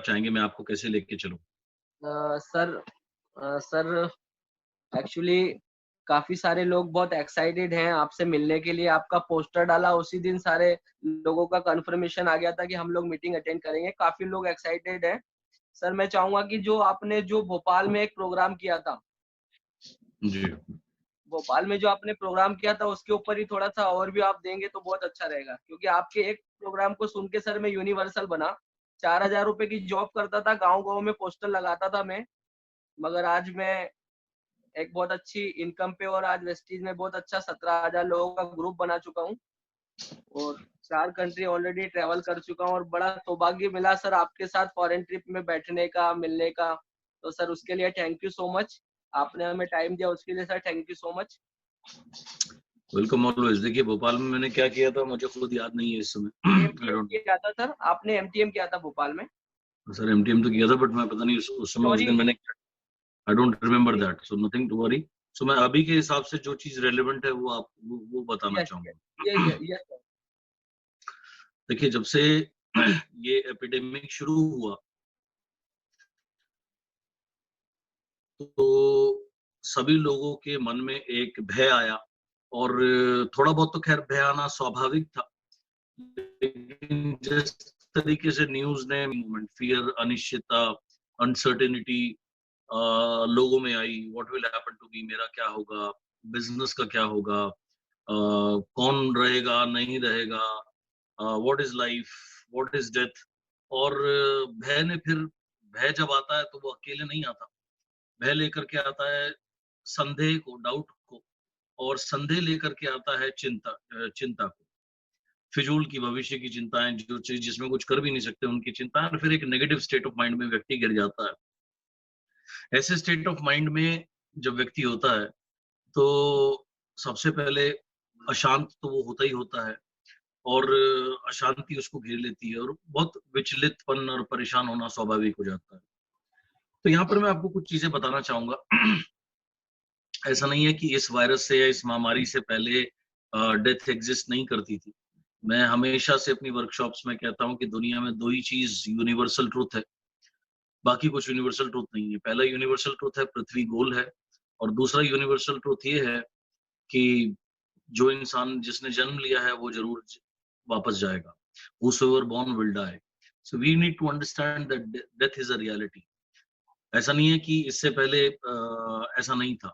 चाहेंगे मैं आपको कैसे लेके चलूं? सर एक्चुअली काफी सारे लोग बहुत एक्साइटेड हैं आपसे मिलने के लिए। आपका पोस्टर डाला उसी दिन सारे लोगों का कंफर्मेशन आ गया था कि हम लोग मीटिंग अटेंड करेंगे। काफी लोग एक्साइटेड हैं। सर मैं चाहूंगा कि जो आपने जो भोपाल में एक प्रोग्राम किया था, जी। भोपाल में जो आपने प्रोग्राम किया था उसके ऊपर ही थोड़ा सा ओवरव्यू आप देंगे तो बहुत अच्छा रहेगा, क्योंकि आपके एक प्रोग्राम को सुन के सर मैं यूनिवर्सल बना। 4,000 रुपए की जॉब करता था, गाँव गाँव में पोस्टर लगाता था मैं, मगर आज मैं एक बहुत अच्छी इनकम पे और आज वेस्टीज में बहुत अच्छा 17,000 लोगों का ग्रुप बना चुका हूँ और 4 कंट्री ऑलरेडी ट्रेवल कर चुका हूँ और बड़ा सौभाग्य मिला सर आपके साथ फॉरेन ट्रिप में बैठने का, मिलने का। तो सर उसके लिए थैंक यू सो मच। आपने हमें टाइम दिया उसके लिए sir thank you so much. Welcome always. देखिए भोपाल में मैंने क्या किया था मुझे खुद याद नहीं है इस समय। आई एमटीएम डोंट किया था सर, आपने एमटीएम किया था भोपाल में। सर एमटीएम तो किया था, बट मैं पता नहीं उस समय उस सॉरी, दिन मैंने, I don't remember that, so nothing to worry. So मैं अभी के हिसाब से जो चीज रेलेवेंट है वो आप वो बताना यस यस चाहूंगा। Yes sir. देखिए जब से ये एपिडेमिक शुरू हुआ तो सभी लोगों के मन में एक भय आया, और थोड़ा बहुत तो खैर भय आना स्वाभाविक था, लेकिन जिस तरीके से न्यूज ने मूवमेंट, फियर, अनिश्चितता, अनसर्टेनिटी लोगों में आई, what will happen to me, मेरा क्या होगा, बिजनेस का क्या होगा, कौन रहेगा नहीं रहेगा, what is life, what is death. और भय ने फिर, भय जब आता है तो वो अकेले नहीं आता, भय लेकर के आता है संदेह को, डाउट को, और संदेह लेकर के आता है चिंता को, फिजूल की भविष्य की चिंताएं, जो चीज जिसमें कुछ कर भी नहीं सकते उनकी चिंताएं, और फिर एक नेगेटिव स्टेट ऑफ माइंड में व्यक्ति गिर जाता है। ऐसे स्टेट ऑफ माइंड में जब व्यक्ति होता है तो सबसे पहले अशांत तो वो होता ही होता है, और अशांति उसको घेर लेती है और बहुत विचलितपन और परेशान होना स्वाभाविक हो जाता है। तो यहाँ पर मैं आपको कुछ चीजें बताना चाहूंगा। ऐसा नहीं है कि इस वायरस से या इस महामारी से पहले डेथ एग्जिस्ट नहीं करती थी। मैं हमेशा से अपनी वर्कशॉप्स में कहता हूँ कि दुनिया में दो ही चीज यूनिवर्सल ट्रूथ है, बाकी कुछ यूनिवर्सल ट्रूथ नहीं है। पहला यूनिवर्सल ट्रूथ है पृथ्वी गोल है, और दूसरा यूनिवर्सल ट्रूथ ये है कि जो इंसान जिसने जन्म लिया है वो जरूर वापस जाएगा। Whosoever born will die. So we need to understand that death is a reality. ऐसा नहीं है कि इससे पहले ऐसा नहीं था।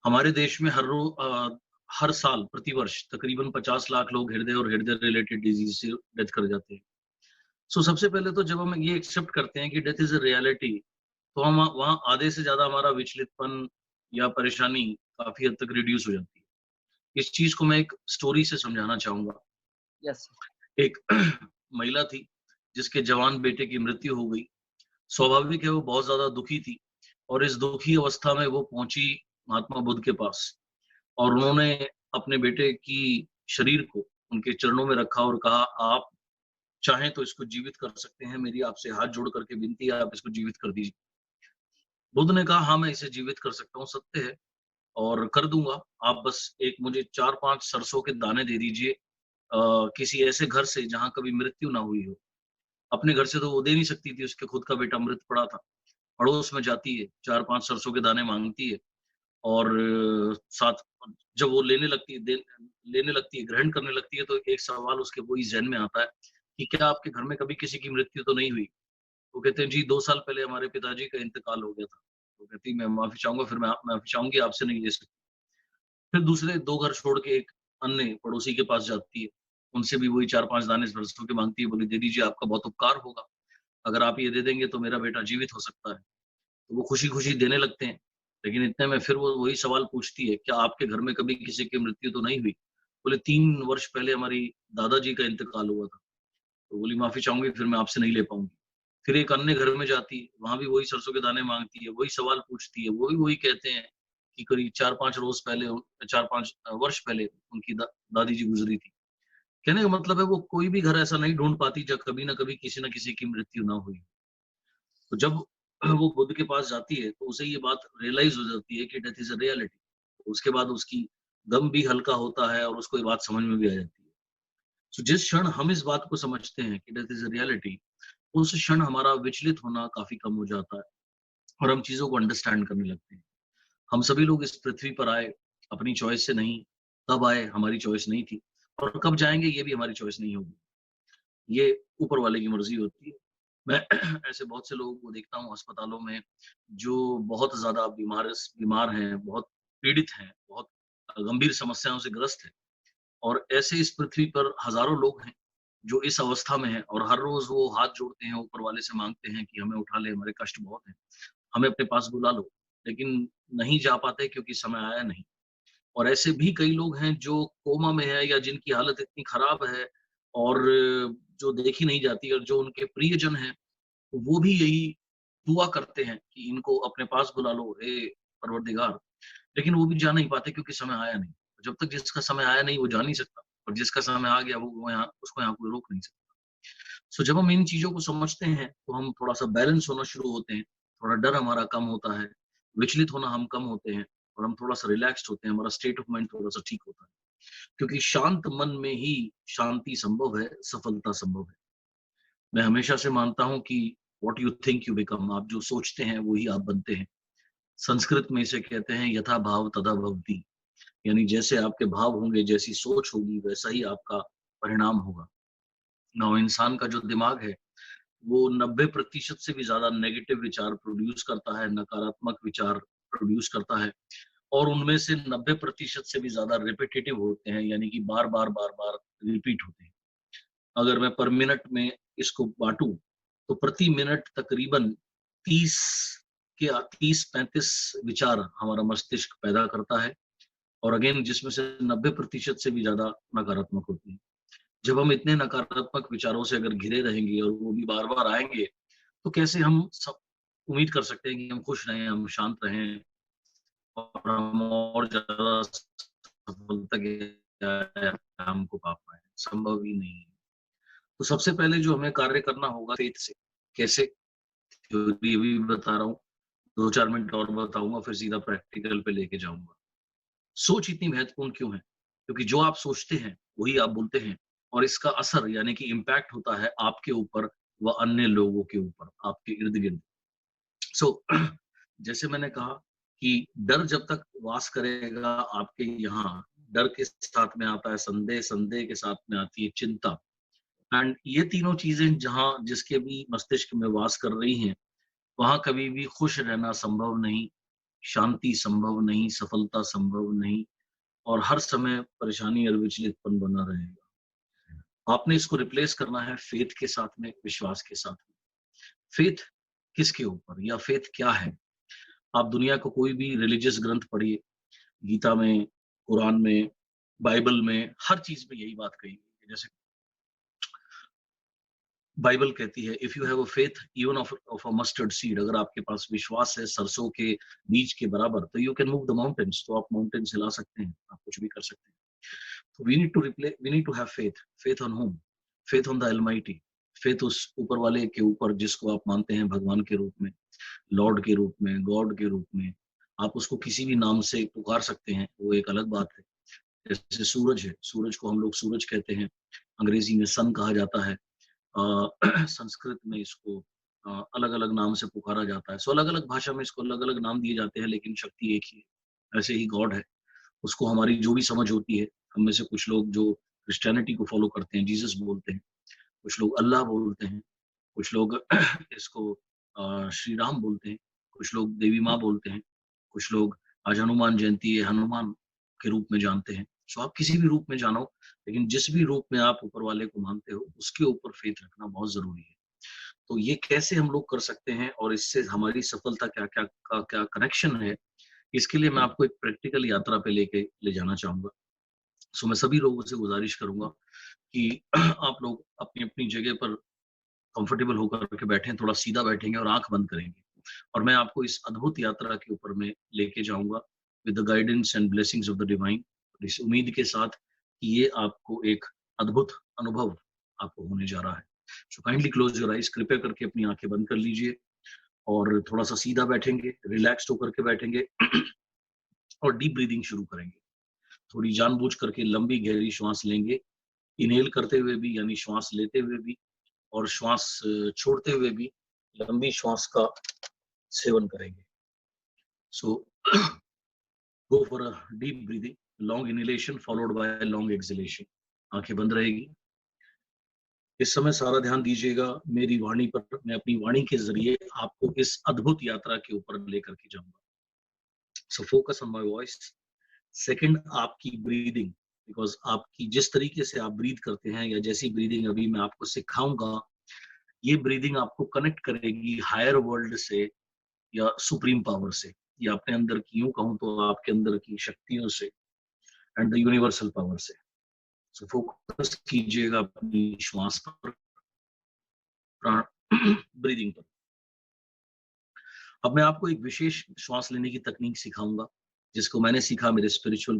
हमारे देश में हर साल प्रतिवर्ष तकरीबन 50 लाख लोग हृदय और हृदय रिलेटेड डिजीज से डेथ कर जाते हैं। सो सबसे पहले तो जब हम ये एक्सेप्ट करते हैं कि डेथ इज अ रियलिटी, तो हम वहाँ आधे से ज्यादा हमारा विचलितपन या परेशानी काफी हद तक रिड्यूस हो जाती है। इस चीज को मैं एक स्टोरी से समझाना चाहूंगा। यस एक महिला थी जिसके जवान बेटे की मृत्यु हो गई। स्वाभाविक है वो बहुत ज्यादा दुखी थी, और इस दुखी अवस्था में वो पहुंची महात्मा बुद्ध के पास, और उन्होंने अपने बेटे की शरीर को उनके चरणों में रखा और कहा, आप चाहें तो इसको जीवित कर सकते हैं, मेरी आपसे हाथ जोड़ करके विनती है, आप इसको जीवित कर दीजिए। बुद्ध ने कहा, हाँ मैं इसे जीवित कर सकता हूँ, सत्य है और कर दूंगा, आप बस एक मुझे 4-5 सरसों के दाने दे दीजिए, किसी ऐसे घर से जहां कभी मृत्यु ना हुई हो। अपने घर से तो वो दे नहीं सकती थी, उसके खुद का बेटा मृत पड़ा था। पड़ोस में जाती है, 4-5 सरसों के दाने मांगती है, और साथ जब वो लेने लगती है, ग्रहण करने लगती है, तो एक सवाल उसके वही जहन में आता है कि क्या आपके घर में कभी किसी की मृत्यु तो नहीं हुई? वो कहते हैं, जी 2 साल पहले हमारे पिताजी का इंतकाल हो गया था। वो कहती, मैं माफी चाहूंगा, फिर मैं माफी चाहूंगी, आपसे नहीं ले सकती। फिर दूसरे 2 घर छोड़ के एक अन्य पड़ोसी के पास जाती है, उनसे भी वही 4-5 दाने सरसों के मांगती है, बोली दे दीजिए, आपका बहुत उपकार होगा, अगर आप ये दे देंगे तो मेरा बेटा जीवित हो सकता है। तो वो खुशी खुशी देने लगते हैं, लेकिन इतने में फिर वो वही सवाल पूछती है, क्या आपके घर में कभी किसी की मृत्यु तो नहीं हुई? बोले 3 वर्ष पहले हमारी दादाजी का इंतकाल हुआ था। तो बोली, माफी चाहूंगी, फिर मैं आपसे नहीं ले पाऊंगी। फिर एक अन्य घर में जाती है, वहां भी वही सरसों के दाने मांगती है, वही सवाल पूछती है, वो भी वही कहते हैं कि करीब 4-5 वर्ष पहले उनकी दादी जी गुजरी थी। कहने का मतलब है वो कोई भी घर ऐसा नहीं ढूंढ पाती जहाँ कभी ना कभी किसी ना किसी की मृत्यु ना हुई। तो जब वो बुद्ध के पास जाती है तो उसे ये बात रियलाइज हो जाती है कि डेथ इज अ रियलिटी। उसके बाद उसकी गम भी हल्का होता है और उसको ये बात समझ में भी आ जाती है। तो जिस क्षण हम इस बात को समझते हैं कि डेथ इज अ रियलिटी, उस क्षण हमारा विचलित होना काफी कम हो जाता है और हम चीजों को अंडरस्टैंड करने लगते हैं। हम सभी लोग इस पृथ्वी पर आए अपनी चॉइस से नहीं, कब आए हमारी चॉइस नहीं थी, और कब जाएंगे ये भी हमारी चॉइस नहीं होगी, ये ऊपर वाले की मर्जी होती है। मैं ऐसे बहुत से लोगों को देखता हूँ अस्पतालों में जो बहुत ज्यादा बीमार हैं, बहुत पीड़ित हैं, बहुत गंभीर समस्याओं से ग्रस्त हैं, और ऐसे इस पृथ्वी पर हजारों लोग हैं जो इस अवस्था में हैं, और हर रोज वो हाथ जोड़ते हैं, ऊपर वाले से मांगते हैं कि हमें उठा ले, हमारे कष्ट बहुत हैं, हमें अपने पास बुला लो, लेकिन नहीं जा पाते क्योंकि समय आया नहीं। और ऐसे भी कई लोग हैं जो कोमा में है या जिनकी हालत इतनी खराब है और जो देखी नहीं जाती, और जो उनके प्रियजन हैं वो भी यही दुआ करते हैं कि इनको अपने पास बुला लो हे परवरदिगार, लेकिन वो भी जा नहीं पाते क्योंकि समय आया नहीं। जब तक जिसका समय आया नहीं वो जा नहीं सकता, और जिसका समय आ गया वो यहाँ उसको यहाँ कोई रोक नहीं सकता। सो जब हम इन चीजों को समझते हैं तो हम थोड़ा सा बैलेंस होना शुरू होते हैं, थोड़ा डर हमारा कम होता है, विचलित होना हम कम होते हैं, और हम थोड़ा सा रिलैक्स्ड होते हैं, हमारा स्टेट ऑफ माइंड थोड़ा सा ठीक होता है, क्योंकि शांत मन में ही शांति संभव है, सफलता संभव है। मैं हमेशा से मानता हूँ कि what you think you become, आप जो सोचते हैं वही आप बनते हैं। संस्कृत में इसे कहते हैं यथा भाव तथा भवति, यानी जैसे आपके भाव होंगे, जैसी सोच होगी, वैसा ही आपका परिणाम होगा। नौ इंसान का जो दिमाग है वो 90% से भी ज्यादा नेगेटिव विचार प्रोड्यूस करता है, नकारात्मक विचार प्रोड्यूस करता है, और उनमें से 90% से भी ज्यादा रिपीटेटिव होते हैं, यानी कि बार बार रिपीट होते हैं। अगर मैं पर मिनट में इसको बांटूं तो प्रति मिनट तकरीबन 30 के 30-35 विचार हमारा मस्तिष्क पैदा करता है, और अगेन जिसमें से 90% से भी ज्यादा नकारात्मक होती है। जब हम इतने नकारात्मक विचारों से अगर घिरे रहेंगे और वो भी बार बार आएंगे, तो कैसे हम सब उम्मीद कर सकते हैं कि हम खुश रहें, हम शांत रहें, और हम और ज्यादा सफलता के हमको पा पाए? संभव ही नहीं है। तो सबसे पहले जो हमें कार्य करना होगा फेथ से। कैसे? थ्योरी भी बता रहा हूँ, 2-4 मिनट और बताऊंगा, फिर सीधा प्रैक्टिकल पे लेके जाऊंगा। सोच इतनी महत्वपूर्ण क्यों है? क्योंकि जो आप सोचते हैं वही आप बोलते हैं, और इसका असर यानी कि इम्पैक्ट होता है आपके ऊपर व अन्य लोगों के ऊपर, आपके इर्द गिर्द। सो जैसे मैंने कहा कि डर जब तक वास करेगा आपके यहाँ, डर के साथ में आता है संदेह, संदेह के साथ में आती है चिंता, एंड ये तीनों चीजें जहाँ जिसके भी मस्तिष्क में वास कर रही हैं, वहां कभी भी खुश रहना संभव नहीं, शांति संभव नहीं, सफलता संभव नहीं, और हर समय परेशानी और विचलितपन बना रहेगा। आपने इसको रिप्लेस करना है फेथ के साथ में, विश्वास के साथ में। फेथ किसके ऊपर, या फेथ क्या है? आप दुनिया को कोई भी रिलीजियस ग्रंथ पढ़िए, गीता में, कुरान में, बाइबल में, हर चीज में यही बात कही गई है। जैसे बाइबल कहती है if you have a faith even of a mustard seed, अगर आपके पास विश्वास है सरसों के बीज के बराबर, तो you can move the mountains, तो आप माउंटेन्स हिला सकते हैं, आप कुछ भी कर सकते हैं। तो we need to have faith. Faith on whom? Faith on the almighty, faith उस ऊपर वाले के ऊपर जिसको आप मानते हैं भगवान के रूप में, लॉर्ड के रूप में, गॉड के रूप में। आप उसको किसी भी नाम से पुकार सकते हैं, वो एक अलग बात है। जैसे सूरज है, सूरज को हम लोग सूरज कहते हैं, अंग्रेजी में सन कहा जाता है, संस्कृत में इसको अलग अलग नाम से पुकारा जाता है। सो अलग अलग भाषा में इसको अलग अलग नाम दिए जाते हैं, लेकिन शक्ति एक ही है। ऐसे ही गॉड है, उसको हमारी जो भी समझ होती है, हम में से कुछ लोग जो क्रिश्चियनिटी को फॉलो करते हैं जीसस बोलते हैं, कुछ लोग अल्लाह बोलते हैं, कुछ लोग इसको श्री राम बोलते हैं, कुछ लोग देवी माँ बोलते हैं, कुछ लोग आज हनुमान जयंती है हनुमान के रूप में जानते हैं। सो आप किसी भी रूप में जानो, लेकिन जिस भी रूप में आप ऊपर वाले को मानते हो उसके ऊपर फेथ रखना बहुत जरूरी है। तो ये कैसे हम लोग कर सकते हैं, और इससे हमारी सफलता क्या क्या का क्या कनेक्शन है, इसके लिए मैं आपको एक प्रैक्टिकल यात्रा पे लेके ले जाना चाहूंगा। सो मैं सभी लोगों से गुजारिश करूंगा कि आप लोग अपनी अपनी जगह पर कंफर्टेबल होकर के बैठें, थोड़ा सीधा बैठेंगे और आंख बंद करेंगे, और मैं आपको इस अद्भुत यात्रा के ऊपर में लेके जाऊंगा with the guidance and blessings of the divine, इस उम्मीद के साथ कि ये आपको एक अद्भुत अनुभव आपको होने जा रहा है। So kindly close your eyes, कृपया करके अपनी आंखें बंद कर लीजिए, और थोड़ा सा सीधा बैठेंगे, रिलैक्स्ड होकर के बैठेंगे और डीप ब्रीदिंग शुरू करेंगे। थोड़ी जानबूझ करके लंबी गहरी श्वास लेंगे, इनहेल करते हुए भी यानी श्वास लेते हुए भी, और श्वास छोड़ते हुए भी लंबी श्वास का सेवन करेंगे। So go for a deep breathing, long inhalation followed by long exhalation. आंखें बंद रहेगी। इस समय सारा ध्यान दीजिएगा मेरी वाणी पर। मैं अपनी वाणी के जरिए आपको इस अद्भुत यात्रा के ऊपर लेकर के जाऊंगा। सो focus on my voice. Second, आपकी ब्रीदिंग, बिकॉज आपकी जिस तरीके से आप ब्रीद करते हैं या जैसी ब्रीदिंग अभी मैं आपको सिखाऊंगा, ये ब्रीदिंग आपको कनेक्ट करेगी हायर वर्ल्ड से या सुप्रीम पावर से, या अपने अंदर की, यूं कहूं तो आपके अंदर की शक्तियों से एंड द यूनिवर्सल पावर से। सो फोकस कीजिएगा अपनी श्वास पर, प्राण ब्रीदिंग पर। अब मैं आपको एक विशेष श्वास लेने की तकनीक सिखाऊंगा जिसको मैंने सीखा मेरे स्पिरिचुअल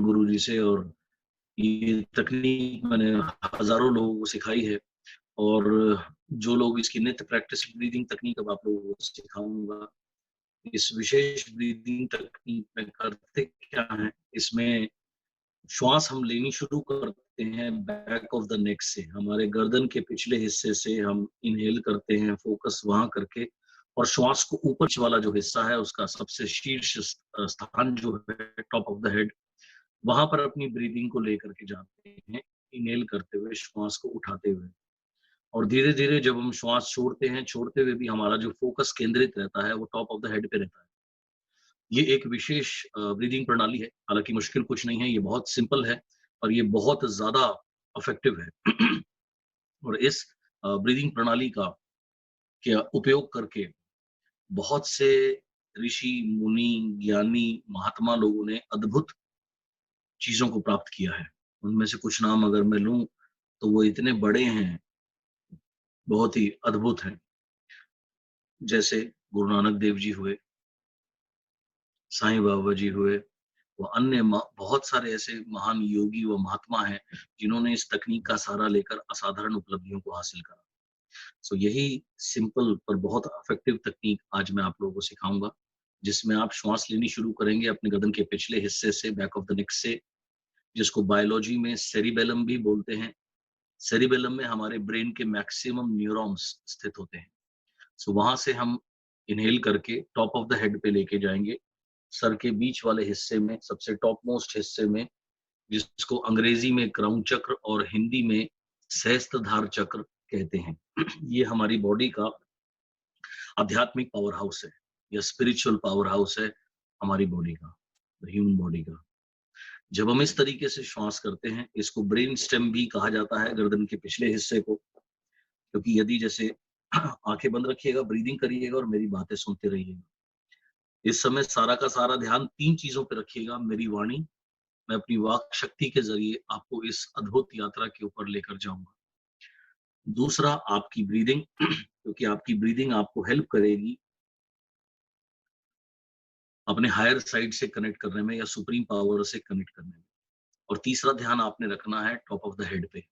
गुरु जी से, और ये तकनीक मैंने हजारों लोगों को सिखाई है। और जो लोग इसकी नित्य प्रैक्टिस ब्रीदिंग तकनीक अब आप लोगों को सिखाऊंगा। इस विशेष ब्रीदिंग तकनीक में करते क्या है, इसमें श्वास हम लेनी शुरू करते हैं बैक ऑफ द नेक से, हमारे गर्दन के पिछले हिस्से से हम इनहेल करते हैं, फोकस वहां करके, और श्वास को ऊपर वाला जो हिस्सा है उसका सबसे शीर्ष स्थान जो है टॉप ऑफ द हेड, वहां पर अपनी ब्रीदिंग को लेकर के जाते हैं, इनहेल करते हुए, श्वास को उठाते हुए। और धीरे धीरे जब हम श्वास छोड़ते हैं, छोड़ते हुए भी हमारा जो फोकस केंद्रित रहता है वो टॉप ऑफ द हेड पे रहता है। ये एक विशेष ब्रीदिंग प्रणाली है, हालांकि मुश्किल कुछ नहीं है, ये बहुत सिंपल है और ये बहुत ज्यादा इफेक्टिव है। और इस ब्रीदिंग प्रणाली का उपयोग करके बहुत से ऋषि, मुनि, ज्ञानी, महात्मा लोगों ने अद्भुत चीजों को प्राप्त किया है। उनमें से कुछ नाम अगर मैं लूं तो वो इतने बड़े हैं, बहुत ही अद्भुत हैं। जैसे गुरु नानक देव जी हुए, साईं बाबा जी हुए, वो अन्य बहुत सारे ऐसे महान योगी व महात्मा हैं जिन्होंने इस तकनीक का सहारा लेकर असाधारण उपलब्धियों को हासिल करा। सो यही सिंपल पर बहुत इफेक्टिव तकनीक आज मैं आप लोगों को सिखाऊंगा, जिसमें आप श्वास लेनी शुरू करेंगे अपने गर्दन के पिछले हिस्से से, बैक ऑफ द नेक से, जिसको बायोलॉजी में सेरिबेलम भी बोलते हैं। सेरिबेलम में हमारे ब्रेन के मैक्सिमम न्यूरॉन्स स्थित होते हैं। सो वहां से हम इनहेल करके टॉप ऑफ द हेड पे लेके जाएंगे, सर के बीच वाले हिस्से में, सबसे टॉप मोस्ट हिस्से में, जिसको अंग्रेजी में क्राउन चक्र और हिंदी में सहस्त्रधार चक्र कहते हैं। ये हमारी बॉडी का आध्यात्मिक पावर हाउस है या स्पिरिचुअल पावर हाउस है, हमारी बॉडी का, ह्यूमन बॉडी का। जब हम इस तरीके से श्वास करते हैं, इसको ब्रेन स्टेम भी कहा जाता है, गर्दन के पिछले हिस्से को, क्योंकि यदि जैसे आंखें बंद रखिएगा, ब्रीदिंग करिएगा और मेरी बातें सुनते रहिएगा। इस समय सारा का सारा ध्यान 3 चीजों पे रखिएगा। मेरी वाणी, मैं अपनी वाक शक्ति के जरिए आपको इस अद्भुत यात्रा के ऊपर लेकर जाऊंगा। दूसरा, आपकी ब्रीदिंग, क्योंकि आपकी ब्रीदिंग आपको हेल्प करेगी अपने हायर साइड से कनेक्ट करने में या सुप्रीम पावर से कनेक्ट करने में। और तीसरा ध्यान आपने रखना है टॉप ऑफ द हेड पे।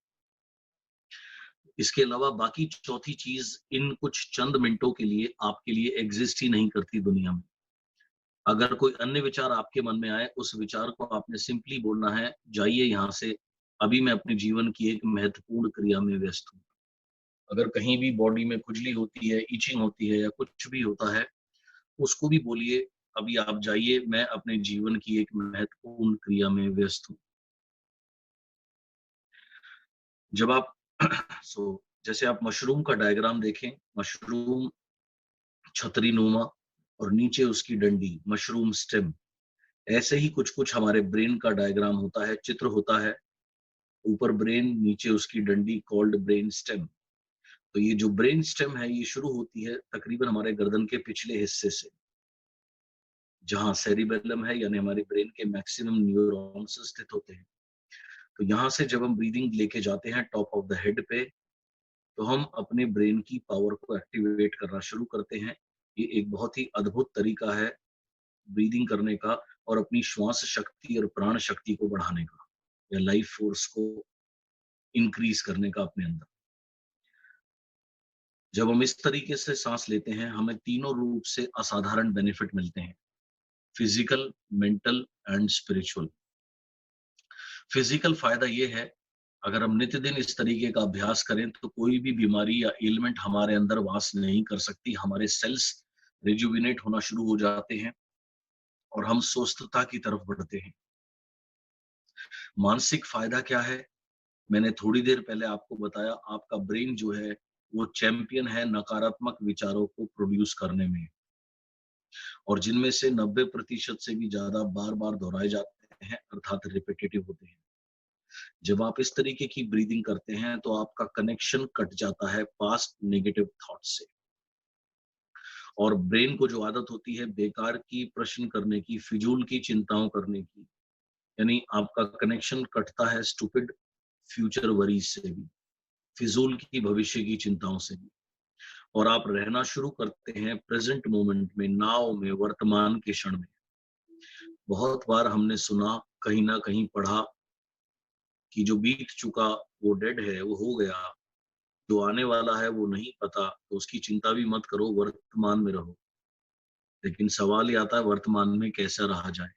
इसके अलावा बाकी चौथी चीज इन कुछ चंद मिनटों के लिए आपके लिए एग्जिस्ट ही नहीं करती दुनिया में। अगर कोई अन्य विचार आपके मन में आए, उस विचार को आपने सिंपली बोलना है, जाइए यहाँ से, अभी मैं अपने जीवन की एक महत्वपूर्ण क्रिया में व्यस्त हूँ। अगर कहीं भी बॉडी में खुजली होती है, इचिंग होती है या कुछ भी होता है, उसको भी बोलिए, अभी आप जाइए, मैं अपने जीवन की एक महत्वपूर्ण क्रिया में व्यस्त हूँ। जब आप जैसे आप मशरूम का डायग्राम देखें, मशरूम छतरी नुमा और नीचे उसकी डंडी, मशरूम स्टेम, ऐसे ही कुछ कुछ हमारे ब्रेन का डायग्राम होता है, चित्र होता है। ऊपर ब्रेन, नीचे उसकी डंडी, कॉल्ड ब्रेन स्टेम। तो ये जो ब्रेन स्टेम है, ये शुरू होती है तकरीबन हमारे गर्दन के पिछले हिस्से से, जहां सेरिबेलम है, यानी हमारे ब्रेन के मैक्सिमम न्यूरॉन्स स्थित होते हैं। तो यहाँ से जब हम ब्रीदिंग लेके जाते हैं टॉप ऑफ द हेड पे, तो हम अपने ब्रेन की पावर को एक्टिवेट करना शुरू करते हैं। ये एक बहुत ही अद्भुत तरीका है ब्रीदिंग करने का और अपनी श्वास शक्ति और प्राण शक्ति को बढ़ाने का, या लाइफ फोर्स को इंक्रीज करने का अपने अंदर। जब हम इस तरीके से सांस लेते हैं, हमें तीनों रूप से असाधारण बेनिफिट मिलते हैं, physical, mental and spiritual. Physical फायदा ये है, अगर हम नित्य दिन इस तरीके का अभ्यास करें तो कोई भी बीमारी या एलिमेंट हमारे अंदर वास नहीं कर सकती। हमारे सेल्स रिजुविनेट होना शुरू हो जाते हैं और हम स्वस्थता की तरफ बढ़ते हैं। मानसिक फायदा क्या है? मैंने थोड़ी देर पहले आपको बताया, आपका ब्रेन जो है वो चैंपियन है नकारात्मक विचारों को प्रोड्यूस करने में, और जिनमें से 90% से भी ज्यादा बार बार दोहराए जाते हैं, अर्थात रिपीटेटिव होते हैं। जब आप इस तरीके की ब्रीदिंग करते हैं तो आपका कनेक्शन कट जाता है पास्ट नेगेटिव थॉट्स से, और ब्रेन को जो आदत होती है बेकार की प्रश्न करने की, फिजूल की चिंताओं करने की, यानी आपका कनेक्शन कटता है स्टूपिड फ्यूचर वरीज से भी, फिजूल की भविष्य की चिंताओं से भी, और आप रहना शुरू करते हैं प्रेजेंट मोमेंट में, नाव में, वर्तमान के क्षण में। बहुत बार हमने सुना, कहीं ना कहीं पढ़ा कि जो बीत चुका वो डेड है, वो हो गया, जो आने वाला है वो नहीं पता, तो उसकी चिंता भी मत करो, वर्तमान में रहो। लेकिन सवाल ये आता है वर्तमान में कैसे रहा जाए।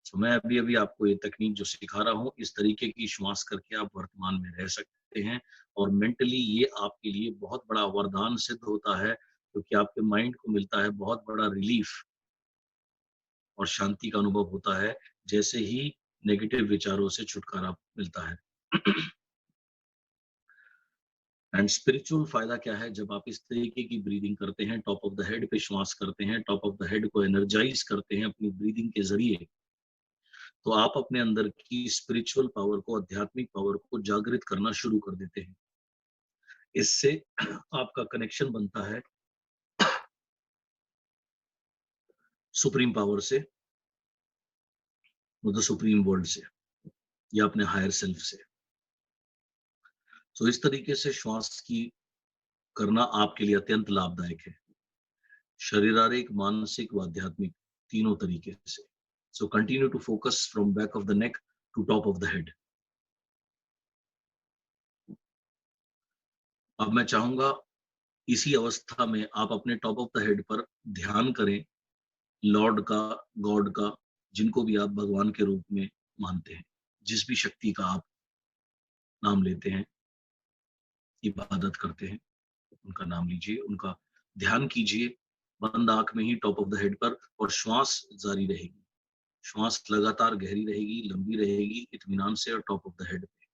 तो मैं अभी अभी आपको ये तकनीक जो सिखा रहा हूँ, इस तरीके की श्वास करके आप वर्तमान में रह सकते हैं, और मेंटली ये आपके लिए बहुत बड़ा वरदान सिद्ध होता है, क्योंकि आपके माइंड को मिलता है बहुत बड़ा रिलीफ और शांति का अनुभव होता है, जैसे ही नेगेटिव विचारों से छुटकारा मिलता है। एंड स्पिरिचुअल फायदा क्या है? जब आप इस तरीके की ब्रीदिंग करते हैं, टॉप ऑफ द हेड पे श्वास करते हैं, टॉप ऑफ द हेड को एनर्जाइज करते हैं अपनी ब्रीदिंग के जरिए, तो आप अपने अंदर की स्पिरिचुअल पावर को, आध्यात्मिक पावर को जागृत करना शुरू कर देते हैं। इससे आपका कनेक्शन बनता है सुप्रीम पावर से, द सुप्रीम वर्ल्ड से, या अपने हायर सेल्फ से। तो इस तरीके से श्वास की करना आपके लिए अत्यंत लाभदायक है, शारीरिक, मानसिक व आध्यात्मिक तीनों तरीके से। So continue to focus from back of the neck to top of the head. अब मैं चाहूंगा इसी अवस्था में आप अपने टॉप ऑफ द हेड पर ध्यान करें, लॉर्ड का, गॉड का, जिनको भी आप भगवान के रूप में मानते हैं, जिस भी शक्ति का आप नाम लेते हैं, इबादत करते हैं, उनका नाम लीजिए, उनका ध्यान कीजिए, बंद आंख में ही टॉप ऑफ द हेड पर, और श्वास जारी रहेगी। श्वास लगातार गहरी रहेगी, लंबी रहेगी, इत्मीनान से, और टॉप ऑफ द हेड पे।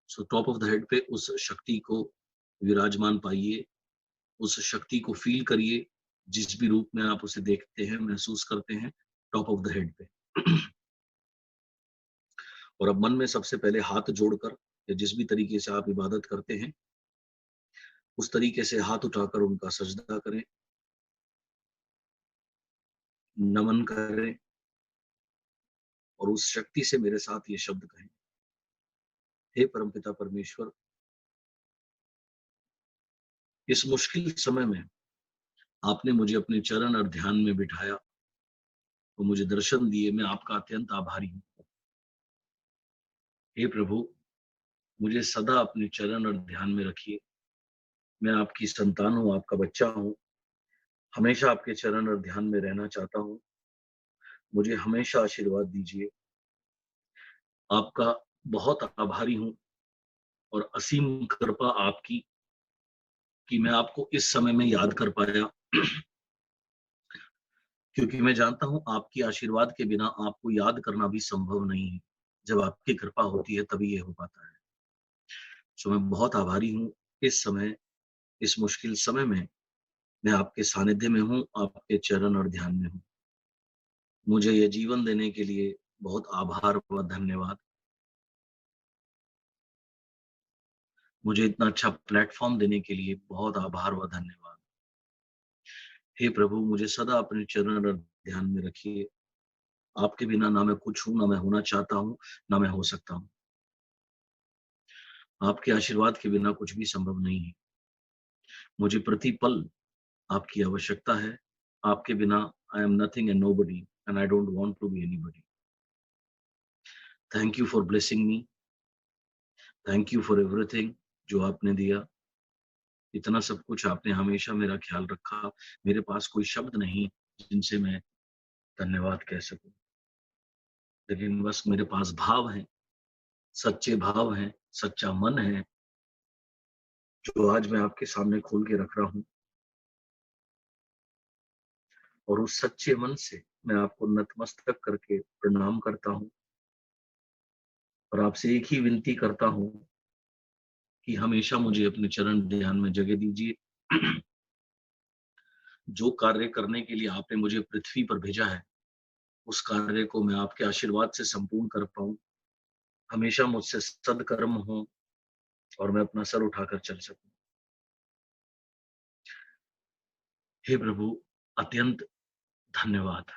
So top of the head पे उस शक्ति को विराजमान पाइए, उस शक्ति को फील करिए, जिस भी रूप में आप उसे देखते हैं, महसूस करते हैं, टॉप ऑफ द हेड पे। और अब मन में सबसे पहले हाथ जोड़कर, या जिस भी तरीके से आप इबादत करते हैं उस तरीके से हाथ उठाकर उनका सजदा करें, नमन करें, और उस शक्ति से मेरे साथ ये शब्द कहें, हे परमपिता परमेश्वर, इस मुश्किल समय में आपने मुझे अपने चरण और ध्यान में बिठाया, तो मुझे दर्शन दिए, मैं आपका अत्यंत आभारी हूँ। हे प्रभु, मुझे सदा अपने चरण और ध्यान में रखिए। मैं आपकी संतान हूँ, आपका बच्चा हूँ, हमेशा आपके चरण और ध्यान में रहना चाहता हूँ। मुझे हमेशा आशीर्वाद दीजिए। आपका बहुत आभारी हूँ, और असीम कृपा आपकी कि मैं आपको इस समय में याद कर पाया, क्योंकि मैं जानता हूं आपकी आशीर्वाद के बिना आपको याद करना भी संभव नहीं है। जब आपकी कृपा होती है तभी ये हो पाता है। सो मैं बहुत आभारी हूँ। इस समय, इस मुश्किल समय में मैं आपके सानिध्य में हूँ, आपके चरण और ध्यान में हूँ। मुझे ये जीवन देने के लिए बहुत आभार व धन्यवाद। मुझे इतना अच्छा प्लेटफॉर्म देने के लिए बहुत आभार व धन्यवाद। हे प्रभु, मुझे सदा अपने चरण और ध्यान में रखिए। आपके बिना ना मैं कुछ हूँ, ना मैं होना चाहता हूँ, ना मैं हो सकता हूँ। आपके आशीर्वाद के बिना कुछ भी संभव नहीं है। मुझे प्रतिपल आपकी आवश्यकता है। आपके बिना I am nothing and nobody, and I don't want to be anybody. Thank you for blessing me. Thank you for everything जो आपने दिया। इतना सब कुछ आपने हमेशा मेरा ख्याल रखा। मेरे पास कोई शब्द नहीं जिनसे मैं धन्यवाद कह सकूं, लेकिन बस मेरे पास भाव है सच्चे भाव हैं, सच्चा मन है, जो आज मैं आपके सामने खोल के रख रहा हूं। और उस सच्चे मन से मैं आपको नतमस्तक करके प्रणाम करता हूं और आपसे एक ही विनती करता हूं कि हमेशा मुझे अपने चरण ध्यान में जगह दीजिए। जो कार्य करने के लिए आपने मुझे पृथ्वी पर भेजा है, उस कार्य को मैं आपके आशीर्वाद से संपूर्ण कर पाऊं। हमेशा मुझसे सद्कर्म हो और मैं अपना सर उठाकर चल सकूं। हे प्रभु, अत्यंत धन्यवाद।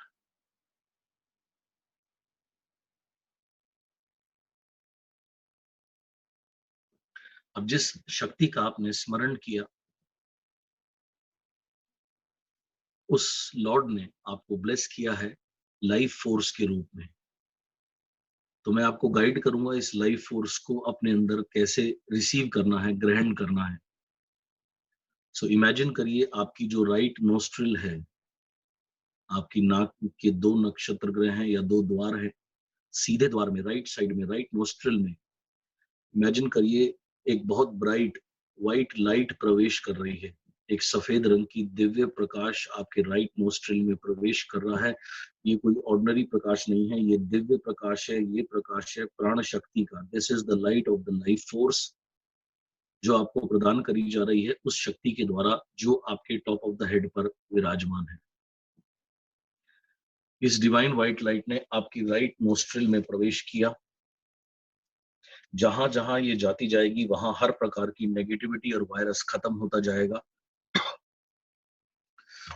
अब जिस शक्ति का आपने स्मरण किया, उस लॉर्ड ने आपको ब्लेस किया है लाइफ फोर्स के रूप में। तो मैं आपको गाइड करूंगा इस लाइफ फोर्स को अपने अंदर कैसे रिसीव करना है, ग्रहण करना है। सो इमेजिन करिए, आपकी जो राइट नोस्ट्रिल है, आपकी नाक के 2 नक्षत्र ग्रह हैं या 2 द्वार हैं, सीधे द्वार में राइट साइड में, राइट नोस्ट्रिल में इमेजिन करिए एक बहुत ब्राइट व्हाइट लाइट प्रवेश कर रही है। एक सफेद रंग की दिव्य प्रकाश आपके राइट नोस्ट्रिल में प्रवेश कर रहा है। ये कोई ऑर्डिनरी प्रकाश नहीं है, ये दिव्य प्रकाश है। ये प्रकाश है प्राण शक्ति का। This is the light of the life force, जो आपको प्रदान करी जा रही है उस शक्ति के द्वारा जो आपके टॉप ऑफ द हेड पर विराजमान है। इस डिवाइन व्हाइट लाइट ने आपकी राइट नोस्ट्रिल में प्रवेश किया। जहां जहां ये जाती जाएगी, वहां हर प्रकार की नेगेटिविटी और वायरस खत्म होता जाएगा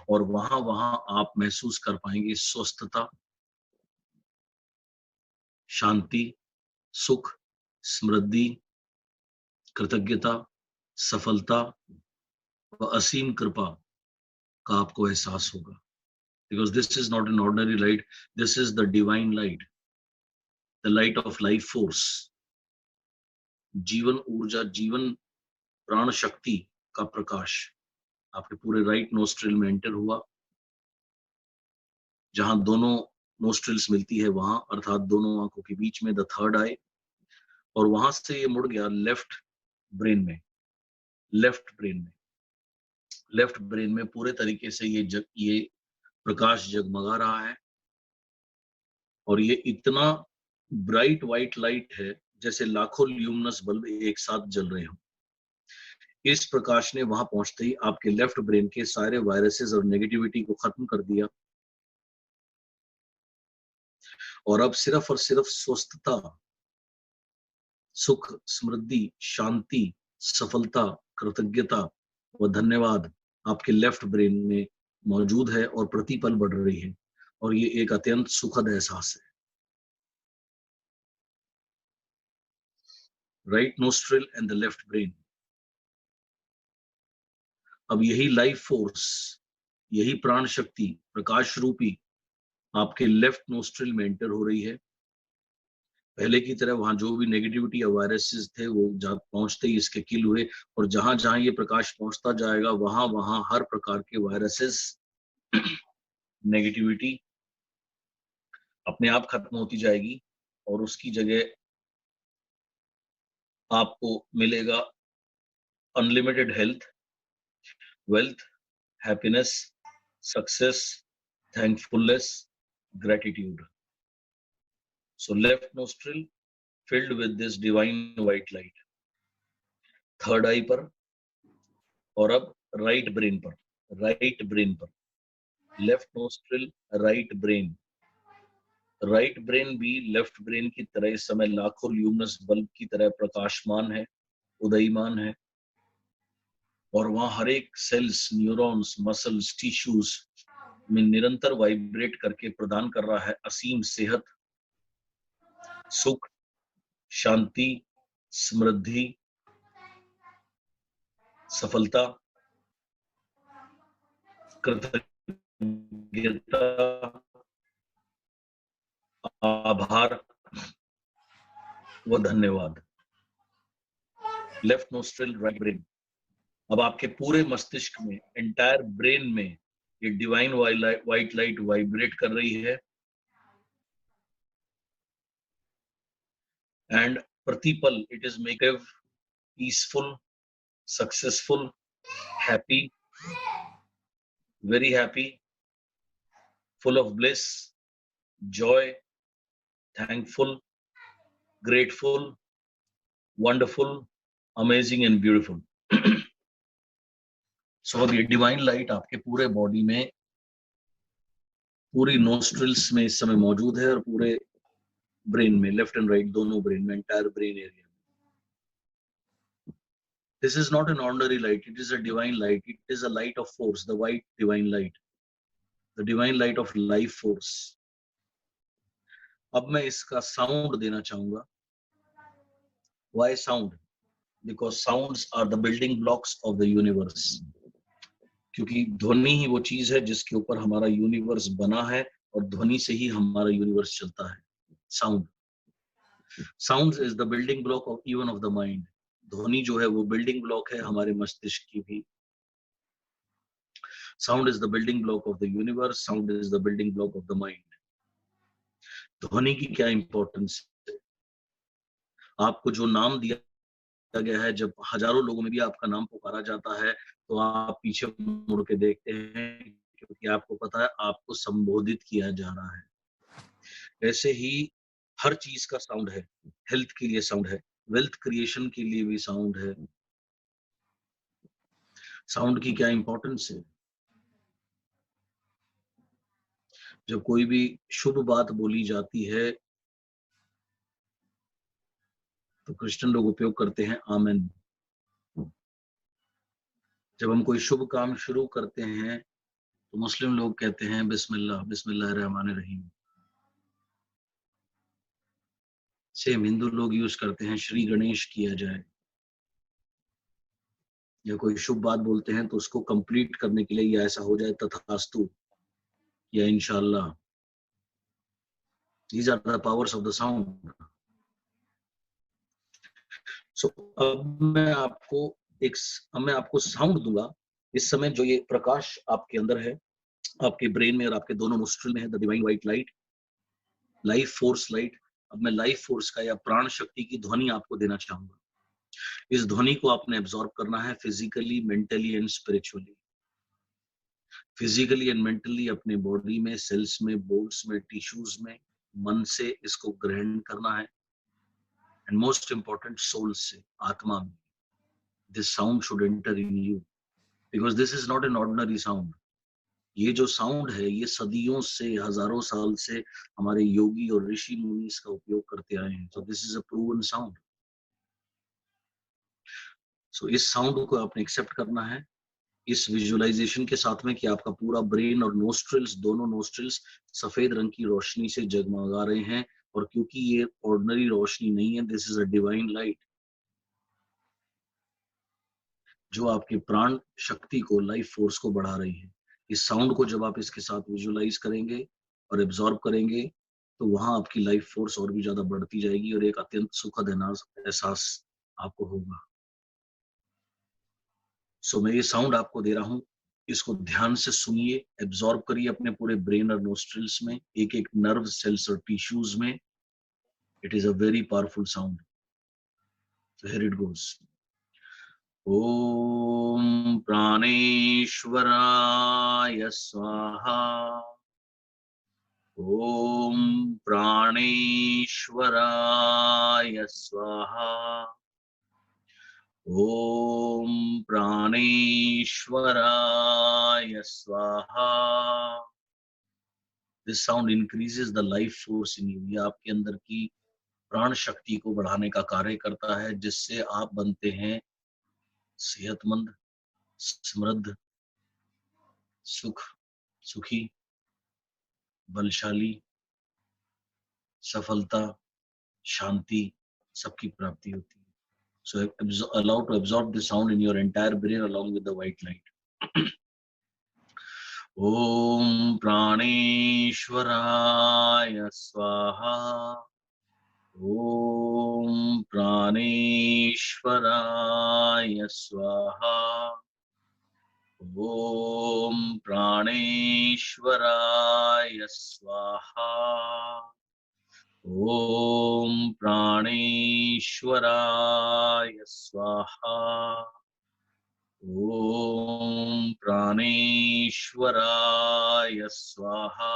और वहां वहां आप महसूस कर पाएंगे स्वस्थता, शांति, सुख, समृद्धि, कृतज्ञता, सफलता व असीम कृपा का आपको एहसास होगा। Because this is not an ordinary light, this is the divine light, the light of life force. जीवन ऊर्जा, जीवन प्राण शक्ति का प्रकाश आपके पूरे राइट नोस्ट्रिल में एंटर हुआ। जहां दोनों नोस्ट्रिल्स मिलती है वहां, अर्थात दोनों आंखों के बीच में, द थर्ड आई। और वहां से ये मुड़ गया लेफ्ट ब्रेन में। लेफ्ट ब्रेन में, लेफ्ट ब्रेन में पूरे तरीके से ये प्रकाश जगमगा रहा है। और ये इतना ब्राइट व्हाइट लाइट है जैसे लाखों ल्यूमिनस बल्ब एक साथ जल रहे हो। इस प्रकाश ने वहां पहुंचते ही आपके लेफ्ट ब्रेन के सारे वायरसेस और नेगेटिविटी को खत्म कर दिया। और अब सिर्फ और सिर्फ स्वस्थता, सुख, समृद्धि, शांति, सफलता, कृतज्ञता व धन्यवाद आपके लेफ्ट ब्रेन में मौजूद है और प्रतिपल बढ़ रही है। और ये एक अत्यंत सुखद एहसास है। Right nostril and the left brain. अब यही लाइफ फोर्स, यही प्राण शक्ति, प्रकाश रूपी आपके लेफ्ट नोस्ट्रिल में एंटर हो रही है। पहले की तरह वहां जो भी नेगेटिविटी या वायरसेस थे वो पहुंचते ही इसके किल हुए। और जहां जहां ये प्रकाश पहुंचता जाएगा वहां वहां हर प्रकार के वायरसेस, नेगेटिविटी अपने आप खत्म होती जाएगी। और उसकी जगह आपको मिलेगा unlimited health, wealth, happiness, success, thankfulness, gratitude. So left nostril filled with this divine white light, third eye पर। और अब राइट ब्रेन पर, राइट ब्रेन पर, left nostril, right brain. Right brain भी लेफ्ट ब्रेन की तरह इस समय लाखों ल्यूमिनस बल्ब की तरह प्रकाशमान है, उदयमान है। और वहां हर एक सेल्स, न्यूरॉन्स, मसल्स, टिश्यूज में निरंतर वाइब्रेट करके प्रदान कर रहा है असीम सेहत, सुख, शांति, समृद्धि, सफलता, कृतज्ञता, आभार व धन्यवाद। Left nostril, right brain. अब आपके पूरे मस्तिष्क में, एंटायर ब्रेन में ये डिवाइन व्हाइट लाइट वाइब्रेट कर रही है। एंड प्रतिपल it is make peaceful, successful, happy, very happy, full of bliss, joy, thankful, grateful, wonderful, amazing and beautiful. सो अब ये डिवाइन लाइट आपके पूरे बॉडी में, पूरी नोस्ट्रिल्स में इस समय मौजूद है और पूरे ब्रेन में, लेफ्ट एंड राइट दोनों ब्रेन में, एंटायर ब्रेन एरिया में. This is not an ordinary light, it is a divine light. It is a light of force, the white divine light, the divine light of life force. अब मैं इसका sound देना चाहूंगा. Why sound? Because sounds are the building blocks of the universe. क्योंकि ध्वनि ही वो चीज है जिसके ऊपर हमारा यूनिवर्स बना है और ध्वनि से ही हमारा यूनिवर्स चलता है. Sound, sound is the building block of even of the mind. ध्वनि जो है वो बिल्डिंग ब्लॉक है हमारे मस्तिष्क की भी. Sound is the building block of the universe, sound is the building block of the mind. ध्वनि की क्या इंपॉर्टेंस है? आपको जो नाम दिया गया है, जब हजारों लोगों में भी आपका नाम पुकारा जाता है तो आप पीछे मुड़ के देखते हैं, क्योंकि आपको पता है आपको संबोधित किया जा रहा है. ऐसे ही हर चीज का साउंड है. हेल्थ के लिए साउंड है, वेल्थ क्रिएशन के लिए भी साउंड है. साउंड की क्या इंपॉर्टेंस है? जब कोई भी शुभ बात बोली जाती है तो क्रिश्चियन लोग उपयोग करते हैं आमेन. जब हम कोई शुभ काम शुरू करते हैं तो मुस्लिम लोग कहते हैं बिस्मिल्लाह, बिस्मिल्लाह रहमान रहीम. सेम हिंदू लोग यूज करते हैं श्री गणेश किया जाए. या कोई शुभ बात बोलते हैं तो उसको कंप्लीट करने के लिए या ऐसा हो जाए तथास्तु या इंशाल्लाह. These are the powers of the sound. So अब मैं आपको साउंड दूंगा. इस समय जो ये प्रकाश आपके अंदर है, आपके ब्रेन में और आपके दोनों नोस्ट्रिल में है, the divine white light, life force light. अब मैं लाइफ फोर्स का या प्राण शक्ति की ध्वनि आपको देना चाहूंगा. इस ध्वनि को आपने एब्जॉर्ब करना है physically, mentally and spiritually. Physically and mentally अपने बॉडी में, सेल्स में, बोन्स में, टिश्यूज में, मन से इसको ग्रहण करना है. एंड मोस्ट इंपॉर्टेंट सोल से, आत्मा में. This sound should enter in you because this is not an ordinary sound. ये जो साउंड है ये सदियों से, हजारों साल से हमारे योगी और ऋषि मुनि इसका उपयोग करते आए हैं. So this is a proven sound. So इस साउंड को आपने एक्सेप्ट करना है इस विजुअलाइजेशन के साथ में कि आपका पूरा ब्रेन और नोस्ट्रिल्स, दोनों नोस्ट्रिल्स सफेद रंग की रोशनी से जगमगा रहे हैं. और क्योंकि ये ऑर्डिनरी रोशनी नहीं है, this is a divine light जो आपके प्राण शक्ति को, लाइफ फोर्स को बढ़ा रही है. इस साउंड को जब आप इसके साथ विजुअलाइज करेंगे और एब्जॉर्ब करेंगे तो वहां आपकी लाइफ फोर्स और भी ज्यादा बढ़ती जाएगी और एक अत्यंत सुखद एहसास आपको होगा. सो मैं ये साउंड आपको दे रहा हूं, इसको ध्यान से सुनिए, एब्जॉर्ब करिए अपने पूरे ब्रेन और नोस्ट्रिल्स में, एक एक नर्व, सेल्स और टिश्यूज में. It is a very powerful sound. So here it goes. Om प्राणेश्वराय स्वाहा. ओम प्राणेश्वराय स्वाहा. ओम प्राणेश्वराय स्वाहा. This sound increases the life force in you. ये आपके अंदर की प्राण शक्ति को बढ़ाने का कार्य करता है, जिससे आप बनते हैं सेहतमंद, समृद्ध, सुखी, बलशाली, सफलता, शांति सबकी प्राप्ति होती है. So allow to absorb the sound in your entire brain along with the white light. Om Praneshwaraya Swaha. Om Praneshwaraya Swaha. Om Praneshwaraya Swaha. ओम प्राणेश्वराय स्वाहा। ओम प्राणेश्वराय स्वाहा।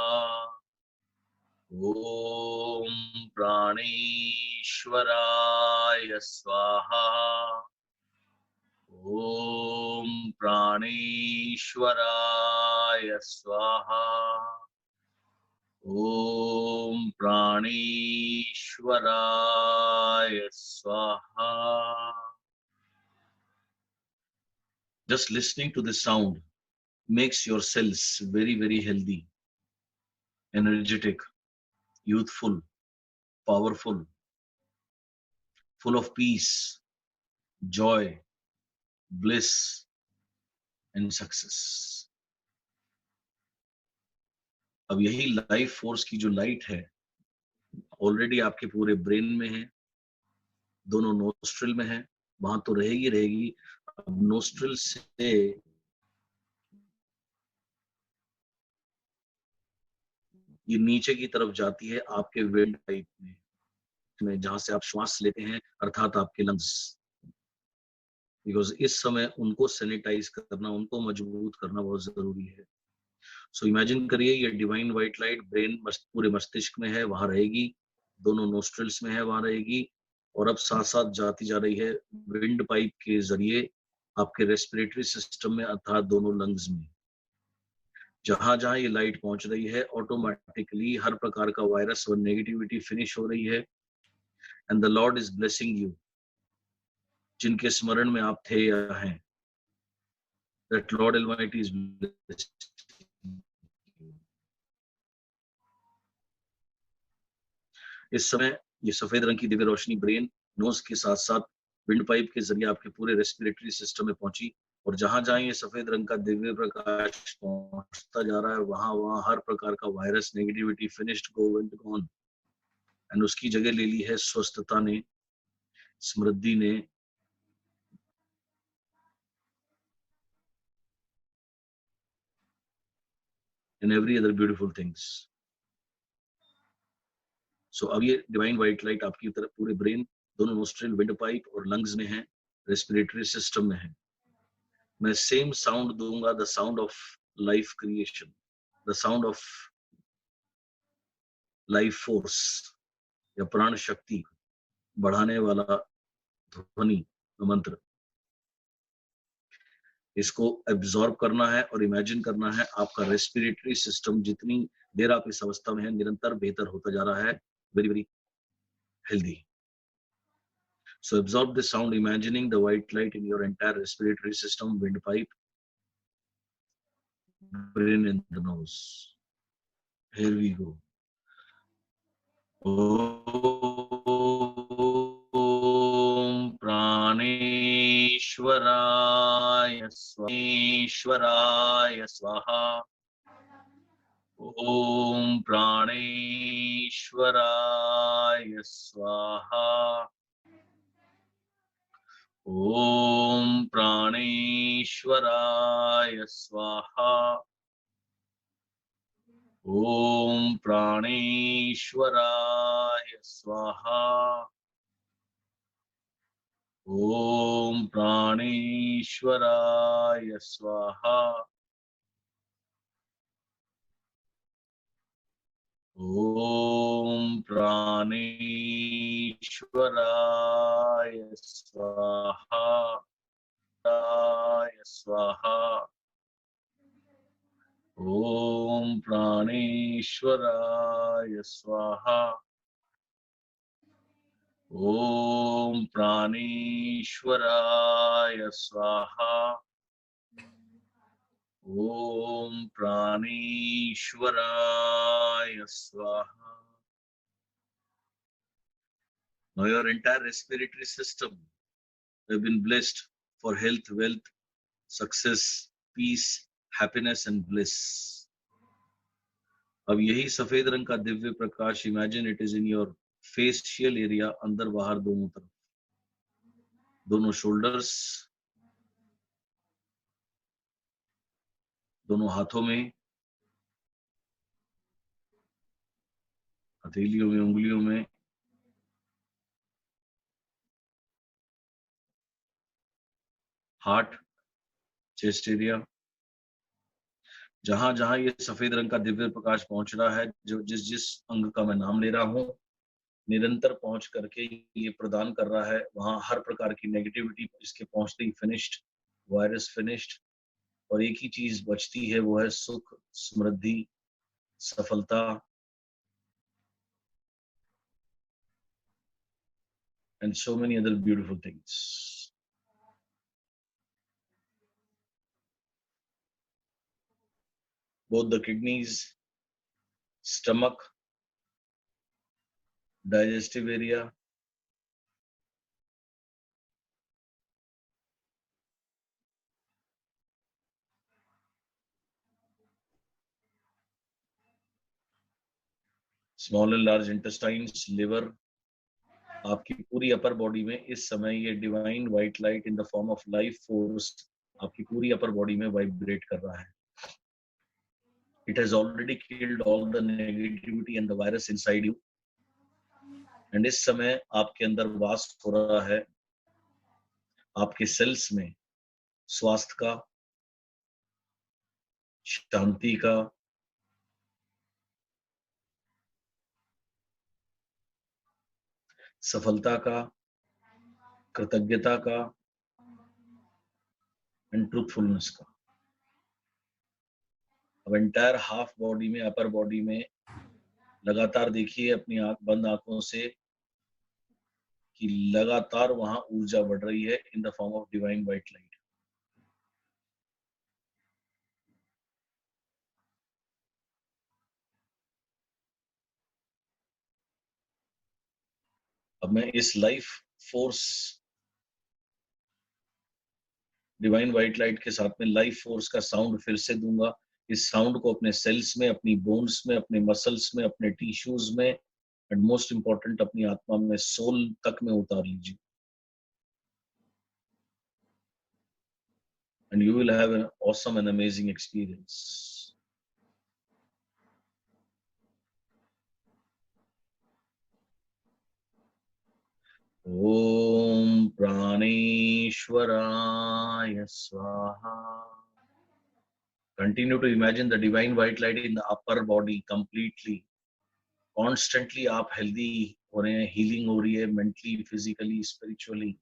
ओम प्राणेश्वराय स्वाहा। ओम प्राणेश्वराय स्वाहा। ओम प्राणेश्वराय स्वाहा। Just listening to this sound makes your cells very, very healthy, energetic, youthful, powerful, full of peace, joy, bliss, and success. अब यही लाइफ फोर्स की जो लाइट है ऑलरेडी आपके पूरे ब्रेन में है, दोनों नोस्ट्रिल में है, वहां तो रहेगी रहेगी। अब नोस्ट्रिल से ये नीचे की तरफ जाती है आपके वेंट पाइप में, जहां से आप श्वास लेते हैं, अर्थात आपके लंग्स। बिकॉज इस समय उनको सैनिटाइज करना, उनको मजबूत करना बहुत जरूरी है। सो इमेजिन करिए ये डिवाइन व्हाइट लाइट ब्रेन पूरे मस्तिष्क में है, वहां रहेगी, दोनों नोस्ट्रिल्स में है, वहां रहेगी, और अब साथ साथ जाती जा रही है विंड पाइप के जरिए आपके रेस्पिरेटरी सिस्टम में, अर्थात दोनों लंग्स में। जहां जहां ये लाइट पहुंच रही है ऑटोमेटिकली हर प्रकार का वायरस और नेगेटिविटी फिनिश हो रही है। And the Lord is blessing you, जिनके स्मरण में आप थे या हैं, that Lord Almighty is blessing. इस समय ये सफेद रंग की दिव्य रोशनी ब्रेन, नोज के साथ साथ विंड पाइप के जरिए आपके पूरे रेस्पिरेटरी सिस्टम में पहुंची, और जहां जहां ये सफेद रंग का दिव्य प्रकाश पहुंचता जा रहा है वहां वहां हर प्रकार का virus, negativity finished, go went gone, and उसकी जगह ले ली है स्वस्थता ने, समृद्धि ने, and every other beautiful things. So अब ये डिवाइन व्हाइट लाइट आपकी तरफ पूरे ब्रेन, दोनों नोस्ट्रिल, विंड पाइप और लंग्स में है, रेस्पिरेटरी सिस्टम में है। मैं सेम साउंड दूंगा, the sound of life creation, the sound of life force या प्राण शक्ति बढ़ाने वाला ध्वनि, मंत्र। इसको एब्जॉर्ब करना है और इमेजिन करना है आपका रेस्पिरेटरी सिस्टम जितनी देर आप इस अवस्था में है निरंतर बेहतर होता जा रहा है, very very healthy. So absorb this sound, imagining the white light in your entire respiratory system, windpipe, brain and the nose. Here we go. Om Praneshwaraya Swaha. Om Praneshwaraya Swaha. Om Praneshwaraya Swaha. Om Praneshwaraya Swaha. Om Praneshwaraya Swaha. Om Praneshwaraya Swaha. Swaha. Om Praneshwaraya Swaha. Om Praneshwaraya Swaha. Om Praneshwaraya Swaha. Now your entire respiratory system have been blessed for health, wealth, success, peace, happiness and bliss. अब यही सफेद रंग का दिव्य प्रकाश, imagine it is in your facial area, अंदर बाहर दोनों तरफ, दोनों शोल्डर्स, दोनों हाथों में, हथेलियों में, उंगलियों में, हार्ट, चेस्ट एरिया, जहां जहां ये सफेद रंग का दिव्य प्रकाश पहुंच रहा है, जो जिस जिस अंग का मैं नाम ले रहा हूं, निरंतर पहुंच करके ये प्रदान कर रहा है, वहां हर प्रकार की नेगेटिविटी इसके पहुंचते ही फिनिश्ड, वायरस फिनिश्ड, और एक ही चीज बचती है, वो है सुख, समृद्धि, सफलता, and so many other beautiful things. Both the kidneys, stomach, digestive area, small and large intestines, liver, आपकी पूरी अपर बॉडी में इस समय ये divine white light in the form of life force आपकी पूरी अपर बॉडी में वाइब्रेट कर रहा है. It has already killed all the negativity and the virus inside you. And इस समय आपके अंदर वास हो रहा है आपके सेल्स में स्वास्थ्य का, शांति का, सफलता का, कृतज्ञता का एंड ट्रूथफुलनेस का. अब एंटायर हाफ बॉडी में, अपर बॉडी में लगातार देखिए अपनी बंद आंखों से कि लगातार वहां ऊर्जा बढ़ रही है in the form of divine white light. अब मैं इस life force divine white light के साथ में लाइफ फोर्स का साउंड फिर से दूंगा. इस साउंड को अपने सेल्स में, अपनी बोन्स में, अपने मसल्स में, अपने टिश्यूज में एंड मोस्ट इंपॉर्टेंट अपनी आत्मा में, सोल तक में उतार लीजिए. And you will have an awesome and amazing experience. Om Praneshwaraya Swaha. Continue to imagine the divine white light in the upper body completely. Constantly आप healthy हो रहे हैं, healing हो रही है, mentally, physically, spiritually.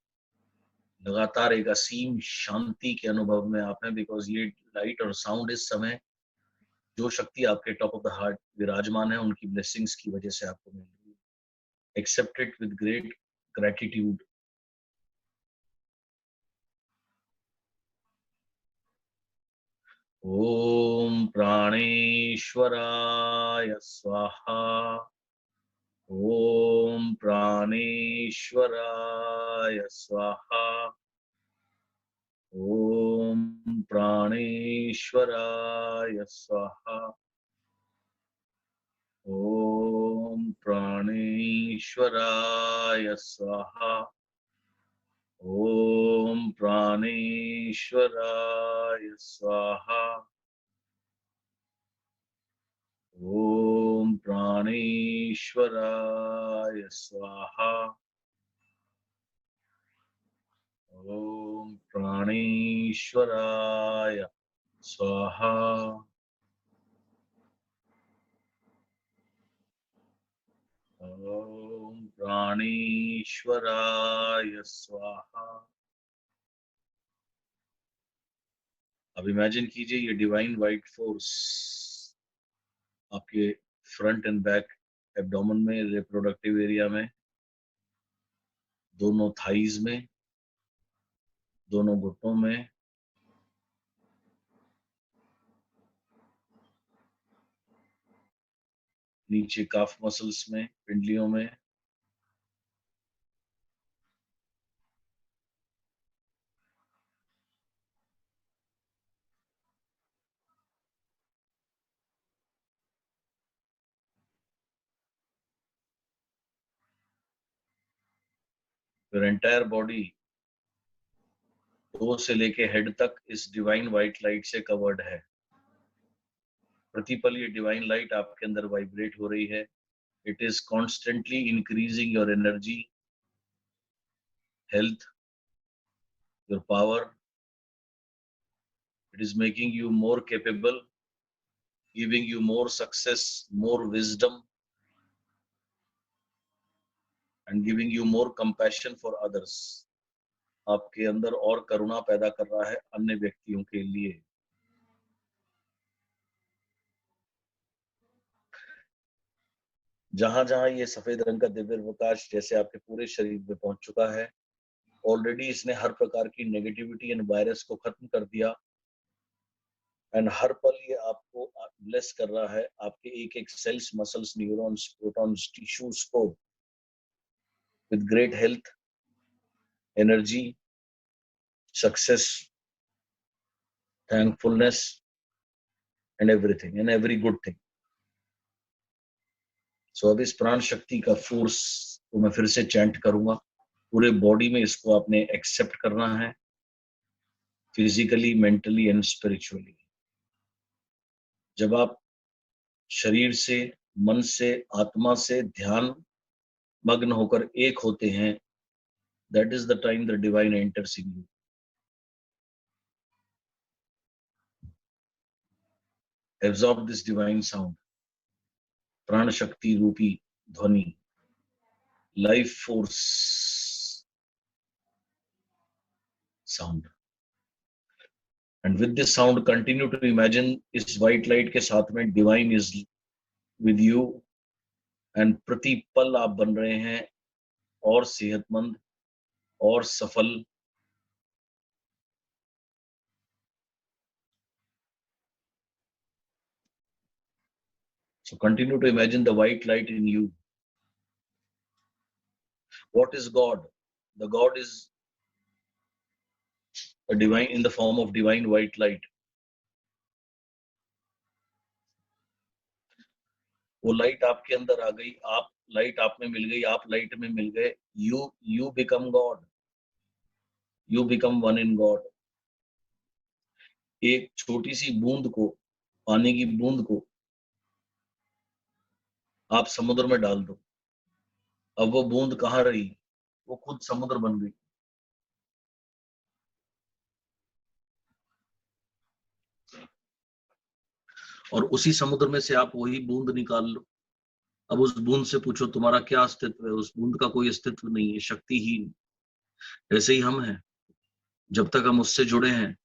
लगातार एक असीम शांति के अनुभव में आप हैं, बिकॉज ये लाइट और साउंड इस समय जो शक्ति आपके टॉप ऑफ द हार्ट विराजमान है उनकी ब्लेसिंग्स की वजह से आपको मिल रही है. Accept it with great gratitude. Om प्राणेश्वराय स्वाहा. ओम प्राणेश्वराय स्वाहा. ओम प्राणेश्वराय स्वाहा. ओम प्राणेश्वराय स्वाहा. ओम प्राणेश्वराय स्वाहा. ओम प्राणेश्वराय स्वाहा. ओम प्राणेश्वराय स्वाहा. ओम प्राणेश्वराय स्वाहा. अब इमेजिन कीजिए ये डिवाइन व्हाइट फोर्स आपके फ्रंट एंड बैक एब्डोमेन में, रिप्रोडक्टिव एरिया में, दोनों थाइज में, दोनों घुटनों में, नीचे काफ मसल्स में, पिंडलियों में, your entire body टो से लेके हेड तक इस डिवाइन व्हाइट लाइट से कवर्ड है. प्रतिपल ये डिवाइन लाइट आपके अंदर वाइब्रेट हो रही है. It is constantly increasing your energy, health, your power. It is making you more capable, giving you more success, more wisdom, and giving you more compassion for others. आपके अंदर और करुणा पैदा कर रहा है अन्य व्यक्तियों के लिए। जहां जहां ये सफेद रंग का दिव्य प्रकाश जैसे आपके पूरे शरीर में पहुंच चुका है, ऑलरेडी इसने हर प्रकार की नेगेटिविटी एंड वायरस को खत्म कर दिया। एंड हर पल ये आपको ब्लेस कर रहा है, आपके एक एक cells, muscles, neurons, protons, tissues को with great health, energy, success, thankfulness and everything and every good thing. So अब इस प्राण शक्ति का फोर्स को मैं फिर से चैंट करूंगा। पूरे बॉडी में इसको आपने एक्सेप्ट करना है, फिजिकली, मेंटली एंड स्पिरिचुअली। जब आप शरीर से, मन से, आत्मा से ध्यान मग्न होकर एक होते हैं, that is the time the divine enters in you. Absorb this divine sound, प्राण शक्ति रूपी ध्वनि, life force sound. And with this sound continue to imagine इस व्हाइट लाइट के साथ में divine is with you. And प्रति पल आप बन रहे हैं और सेहतमंद और सफल। So continue to imagine the white light in you. What is God? The God is a divine, in the form of divine white light. वो लाइट आपके अंदर आ गई, आप लाइट आप में मिल गई, आप लाइट में मिल गए। You become God. You become one in God. एक छोटी सी बूंद को, पानी की बूंद को आप समुद्र में डाल दो, अब वो बूंद कहाँ रही? वो खुद समुद्र बन गई। और उसी समुद्र में से आप वही बूंद निकाल लो। अब उस बूंद से पूछो तुम्हारा क्या अस्तित्व है? उस बूंद का कोई अस्तित्व नहीं है, शक्तिहीन। ऐसे ही हम हैं, जब तक हम उससे जुड़े हैं,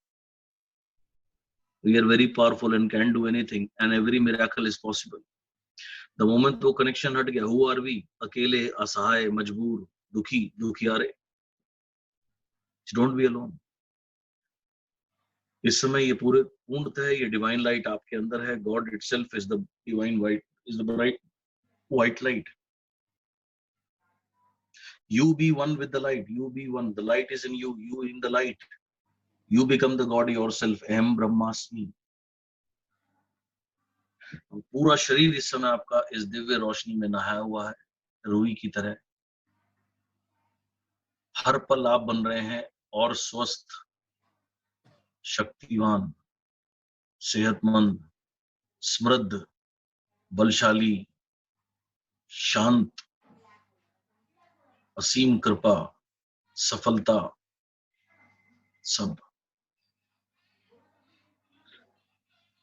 we are very powerful and can do anything and every miracle is possible. The moment वो कनेक्शन हट गया, who are we? अकेले, असहाय, मजबूर, दुखी, दुखियारे। Don't be alone. इस समय ये पूरे पूर्णतः ये डिवाइन लाइट आपके अंदर है। God itself is the divine white, is the bright white light. You be one with the light. You be one. The light is in you. You in the light. You become the God yourself. Aham Brahmasmi. पूरा शरीर इस समय आपका इस दिव्य रोशनी में नहाया हुआ है, रूई की तरह। हर पल आप बन रहे हैं और स्वस्थ, शक्तिवान, सेहतमंद, समृद्ध, बलशाली, शांत, असीम कृपा, सफलता, सब।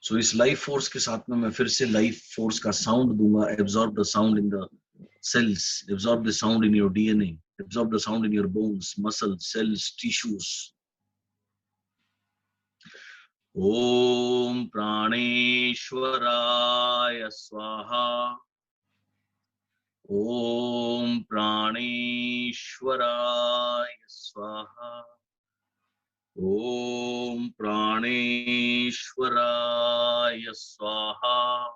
सो इस लाइफ फोर्स के साथ में मैं फिर से लाइफ फोर्स का साउंड दूंगा। Absorb the sound in the cells, absorb the sound in your DNA, absorb the sound in your bones, muscles, cells, tissues. Om Praneshwaraya Swaha. Om Praneshwaraya Swaha. Om Praneshwaraya Swaha.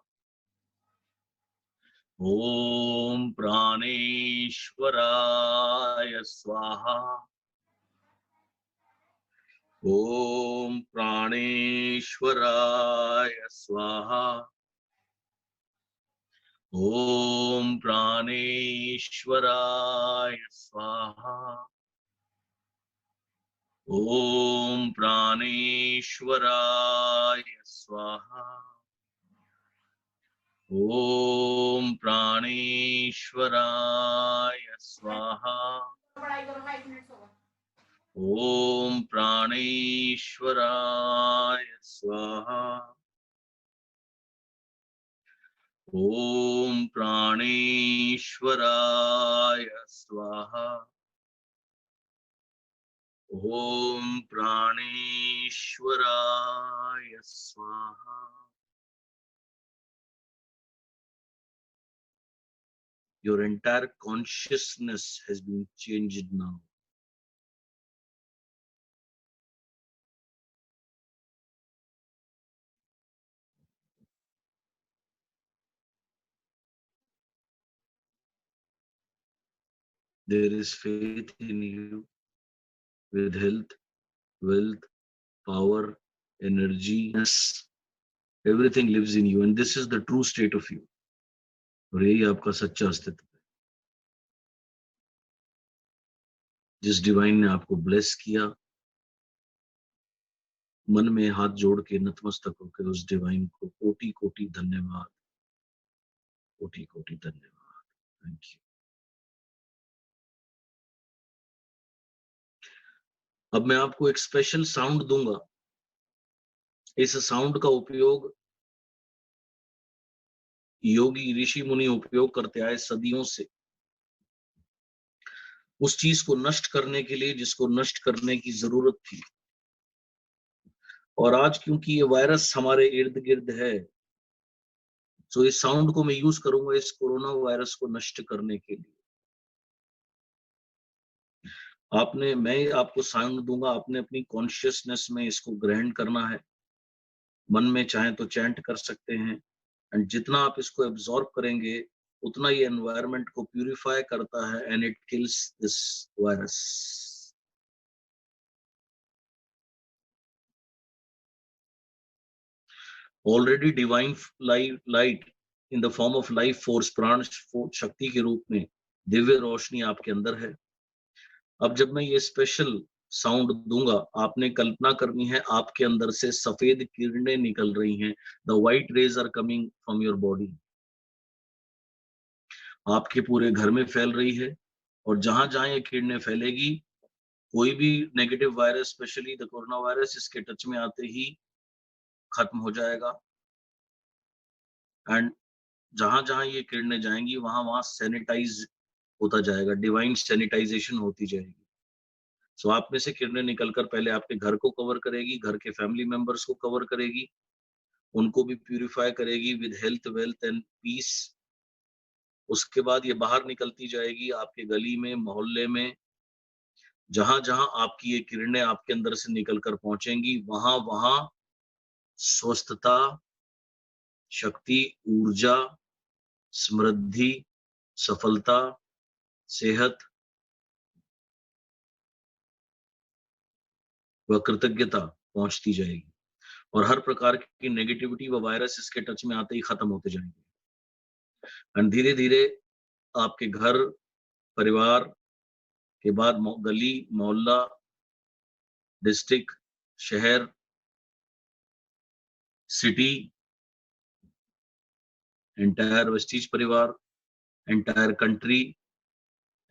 Om Praneshwaraya Swaha. Om Praneshwaraya Swaha. Om Praneshwaraya Swaha. Om Praneshwaraya Swaha. ओम प्राणेश्वराय स्वाहा। ओम प्राणेश्वराय स्वाहा। ओम प्राणेश्वराय स्वाहा। ओम प्राणेश्वराय स्वाहा। Your entire consciousness has been changed now. There is faith in you with health, wealth, power, energy. Everything lives in you, and this is the true state of you. और यही आपका सच्चा अस्तित्व है। जिस डिवाइन ने आपको ब्लेस किया, मन में हाथ जोड़ के नतमस्तक होकर उस डिवाइन को कोटि कोटि धन्यवाद, कोटि कोटि धन्यवाद। Thank you. अब मैं आपको एक स्पेशल साउंड दूंगा। इस साउंड का उपयोग योगी ऋषि मुनि उपयोग करते आए सदियों से, उस चीज को नष्ट करने के लिए जिसको नष्ट करने की जरूरत थी। और आज क्योंकि ये वायरस हमारे इर्द गिर्द है, तो इस साउंड को मैं यूज करूंगा इस कोरोना वायरस को नष्ट करने के लिए। मैं आपको साउंड दूंगा, आपने अपनी कॉन्शियसनेस में इसको ग्रहण करना है। मन में चाहे तो चैंट कर सकते हैं, एंड जितना आप इसको एब्जॉर्ब करेंगे उतना ये एनवायरनमेंट को प्यूरिफाई करता है, and it kills this virus. Already divine light in the form of life force, प्राण शक्ति के रूप में दिव्य रोशनी आपके अंदर है। अब जब मैं ये स्पेशल साउंड दूंगा, आपने कल्पना करनी है आपके अंदर से सफेद किरणें निकल रही हैं। The white rays are coming from your body. आपके पूरे घर में फैल रही है, और जहां जहां ये किरणें फैलेगी, कोई भी negative virus, specially the corona virus, इसके टच में आते ही खत्म हो जाएगा। एंड जहां जहां ये किरणें जाएंगी वहां वहां सैनिटाइज होता जाएगा, डिवाइन सैनिटाइजेशन होती जाएगी। सो आप में से किरणें निकलकर पहले आपके घर को कवर करेगी, घर के फैमिली मेंबर्स को कवर करेगी, उनको भी प्यूरिफाई करेगी with health, wealth and peace. उसके बाद ये बाहर निकलती जाएगी आपके गली में, मोहल्ले में, जहां जहां आपकी ये किरणें आपके अंदर से निकलकर पहुंचेंगी, वहां वहां स्वस्थता, शक्ति, ऊर्जा, समृद्धि, सफलता, सेहत व कृतज्ञता पहुंचती जाएगी। और हर प्रकार की नेगेटिविटी व वायरस इसके टच में आते ही खत्म होते जाएंगे। एंड धीरे धीरे आपके घर, परिवार के बाद गली, मोहल्ला, डिस्ट्रिक्ट, शहर, सिटी, एंटायर वेस्टीज परिवार, entire country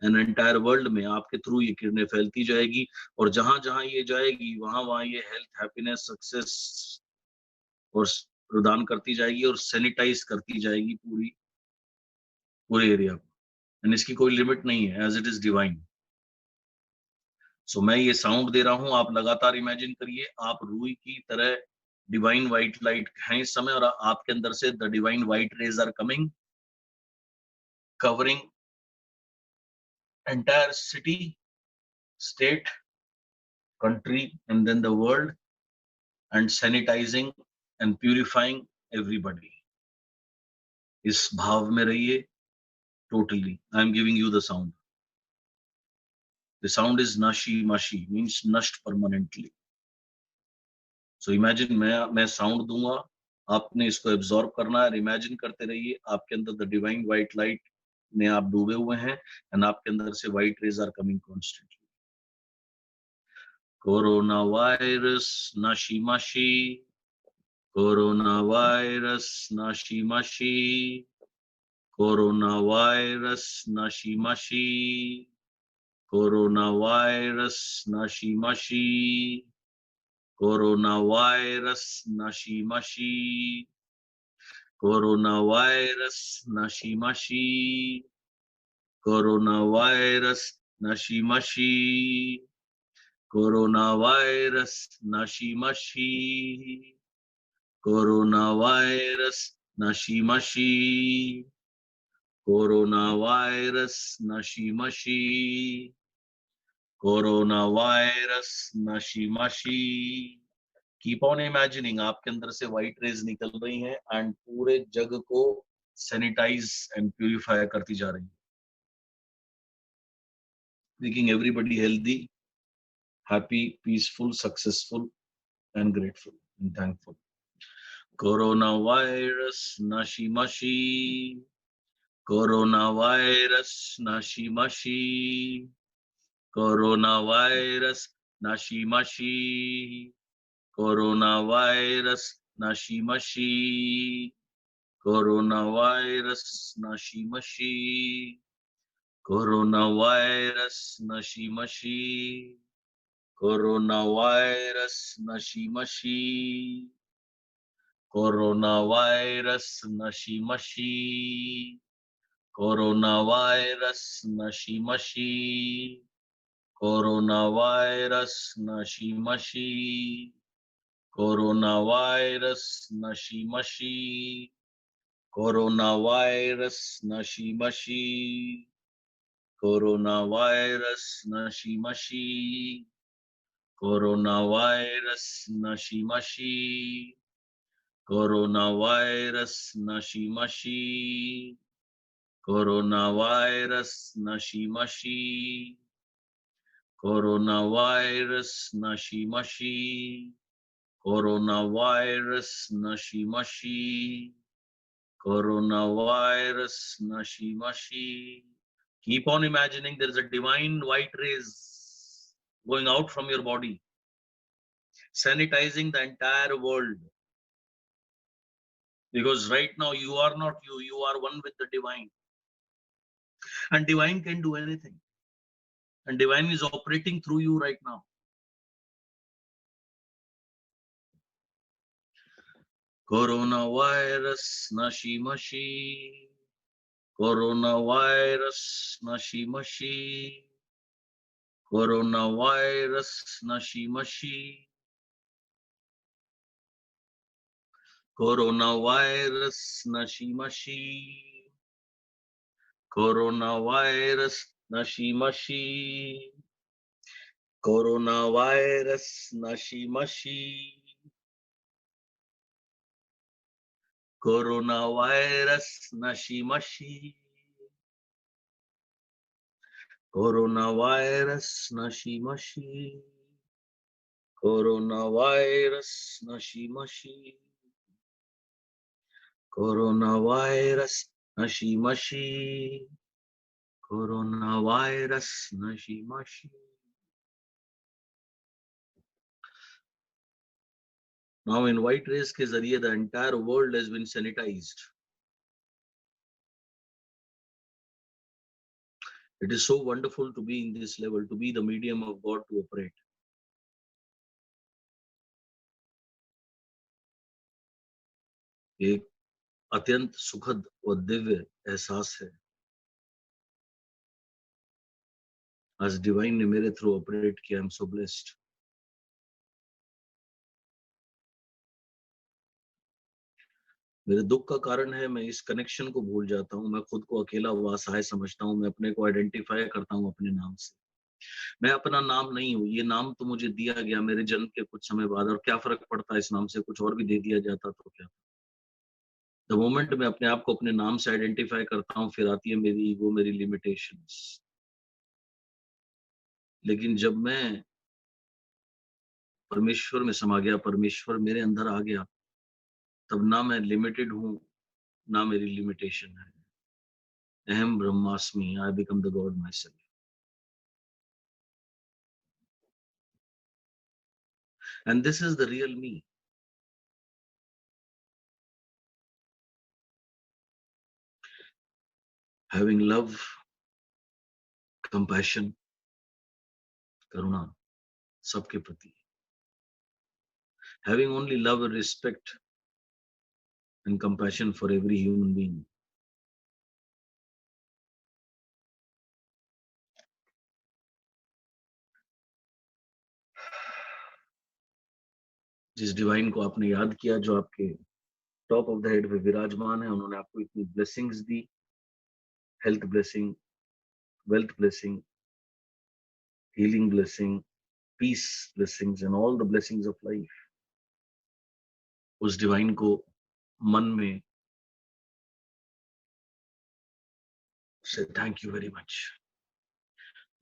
and entire world में आपके थ्रू ये किरणें फैलती जाएगी। और जहां जहां ये जाएगी वहां वहां ये हेल्थ, हैप्पीनेस, सक्सेस और प्रदान करती जाएगी और सैनिटाइज करती जाएगी पूरे एरिया को। एंड इसकी कोई लिमिट नहीं है, एज इट इज डिवाइन। सो मैं ये साउंड दे रहा हूं, आप लगातार इमेजिन करिए आप रूई की तरह डिवाइन व्हाइट लाइट हैं इस समय, और आपके अंदर से the divine white rays are coming, covering entire city, state, country, and then the world, and sanitizing and purifying everybody. इस भाव में रहिए totally. I am giving you the sound. The sound is nashi mashi, means nasht permanently. So imagine मैं sound दूंगा, आपने इसको absorb करना है। इमेजिन करते रहिए आपके अंदर द डिवाइन व्हाइट लाइट में आप डूबे हुए हैं, एंड आपके अंदर से white rays are coming constantly. Corona virus नाशी माशी, Coronavirus Nashimashi. Coronavirus Nashimashi. Coronavirus Nashimashi. Coronavirus Nashimashi. Coronavirus Nashimashi. Coronavirus Nashimashi. Coronavirus Nashimashi. Coronavirus Nashimashi. Coronavirus Nashimashi. Coronavirus Nashimashi. Keep on imagining आपके अंदर से white rays निकल रही हैं and पूरे जग को sanitize and purify करती जा रही हैं, making everybody healthy, happy, peaceful, successful and grateful and thankful. Coronavirus Nashimashi. Coronavirus Nashimashi. Coronavirus Nashimashi. Coronavirus Nashimashi. Coronavirus Nashimashi. Coronavirus Nashimashi. Coronavirus Nashimashi. Coronavirus Nashimashi. Coronavirus Nashimashi. Coronavirus Nashimashi. Coronavirus Nashimashi. Coronavirus Nashimashi. Coronavirus Nashimashi. Coronavirus Nashimashi. Coronavirus Nashimashi. Coronavirus Nashimashi. Coronavirus Nashimashi. Coronavirus Nashimashi. Coronavirus Nashimashi. Keep on imagining there is a divine white rays going out from your body, sanitizing the entire world. Because right now you are not you, you are one with the divine. And divine can do anything. And divine is operating through you right now. Coronavirus Nashimashi. Coronavirus Nashimashi. Coronavirus Nashimashi. Coronavirus Nashimashi. Coronavirus Nashimashi. Coronavirus Nashimashi. Coronavirus Nashimashi. Coronavirus Nashimashi. Coronavirus Nashimashi. Coronavirus Nashimashi. Coronavirus Nashimashi. Now in white rays के जरिए the entire world has been sanitized. It is so wonderful to be in this level, to be the medium of God to operate. एक अत्यंत सुखद और दिव्य एहसास है आज divine ने मेरे थ्रू ऑपरेट किया. I am so blessed. मेरे दुख का कारण है मैं इस कनेक्शन को भूल जाता हूँ. मैं खुद को अकेला व असहाय समझता हूँ. मैं अपने को आइडेंटिफाई करता हूँ अपने नाम से. मैं अपना नाम नहीं हूँ. ये नाम तो मुझे दिया गया मेरे जन्म के कुछ समय बाद, और क्या फर्क पड़ता है इस नाम से, कुछ और भी दे दिया जाता तो क्या. द मोमेंट मैं अपने आप को अपने नाम से आइडेंटिफाई करता हूँ, फिर आती है मेरी ईगो, मेरी लिमिटेशंस. लेकिन जब मैं परमेश्वर में समा गया, परमेश्वर मेरे अंदर आ गया, तब ना मैं लिमिटेड हूँ ना मेरी लिमिटेशन है. अहम ब्रह्मास्मि, I become the God my self. And this is the real me. Having love, compassion, करुणा सबके प्रति. Having only love and respect and compassion for every human being. जिस डिवाइन को आपने याद किया, जो आपके टॉप ऑफ द हेड पे विराजमान है, उन्होंने आपको इतनी ब्लेसिंग्स दी, health blessing, wealth blessing, healing blessing, peace blessings and all the blessings of life. उस डिवाइन को मन में से थैंक यू वेरी मच.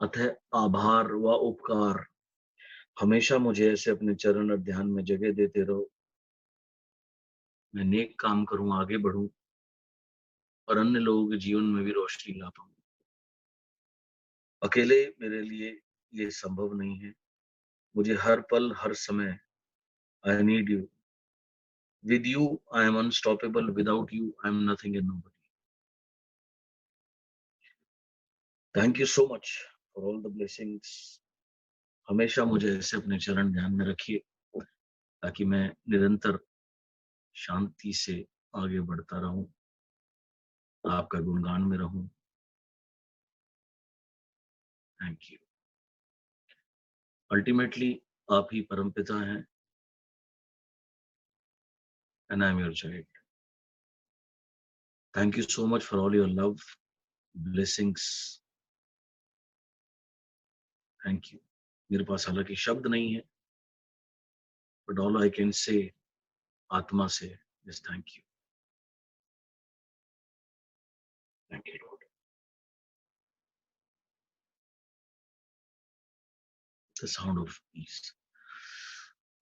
अतः आभार व उपकार हमेशा मुझे ऐसे अपने चरण और ध्यान में जगह देते रहो. मैं नेक काम करूं, आगे बढ़ूं और अन्य लोगों के जीवन में भी रोशनी ला पाऊं. अकेले मेरे लिए ये संभव नहीं है. मुझे हर पल हर समय I need you. With you I am unstoppable, without you I am nothing and nobody. Thank you so much for all the blessings. हमेशा मुझे ऐसे अपने चरण ध्यान में रखिए ताकि मैं निरंतर शांति से आगे बढ़ता रहूं, आपका गुणगान में रहूं. Thank you. अल्टीमेटली आप ही परमपिता हैं and I am your child. Thank you so much for all your love, blessings. Thank you. मेरे पास हालांकि शब्द नहीं है, but all I can say आत्मा से is thank you. Thank you, Lord. The sound of peace.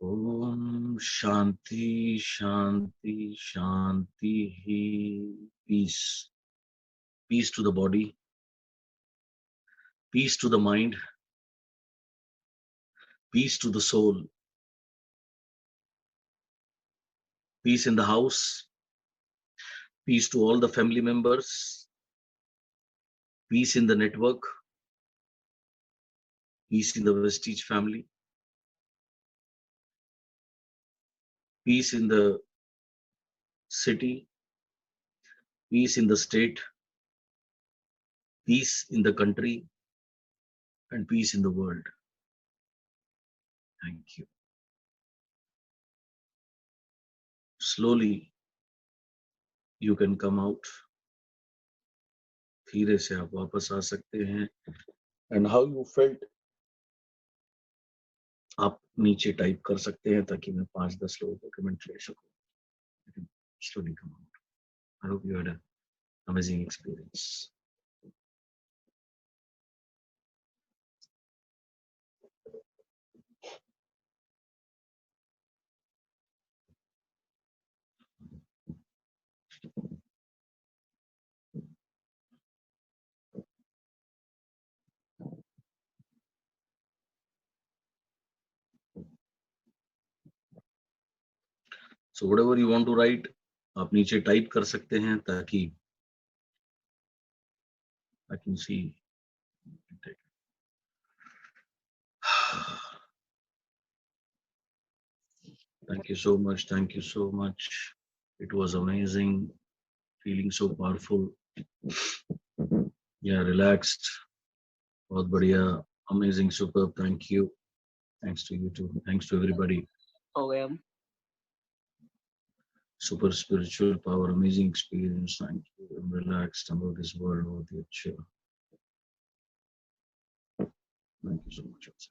Om Shanti Shanti Shanti Hi. Peace. Peace to the body. Peace to the mind. Peace to the soul. Peace in the house. Peace to all the family members. Peace in the network. Peace in the Vestige family. Peace in the city. Peace in the state. Peace in the country. And peace in the world. Thank you. Slowly, you can come out. धीरे से आप वापस आ सकते हैं. And how you felt, आप नीचे type कर सकते हैं ताकि मैं 5-10 लोगों को कमेंट ले सकूं. You can slowly come out. I hope you had an amazing experience. So whatever you want to write, आप नीचे टाइप कर सकते हैं ताकि I can see. Thank you so much. Thank you so much. It was amazing. Feeling so powerful. Yeah, relaxed. बहुत बढ़िया. Amazing, superb. Thank you. Thanks to you too. Thanks to everybody. Okay. Super spiritual power, amazing experience. Thank you. I'm relaxed about this world. बहुत ही अच्छा. Thank you so much.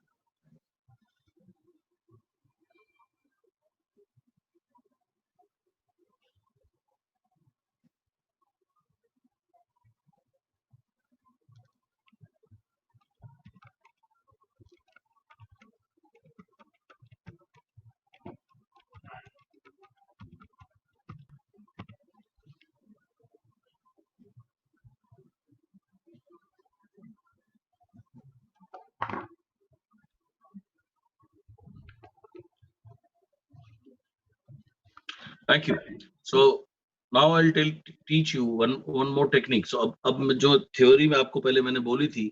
Thank you. So now I will teach you one more technique. So अब जो theory में आपको पहले मैंने बोली थी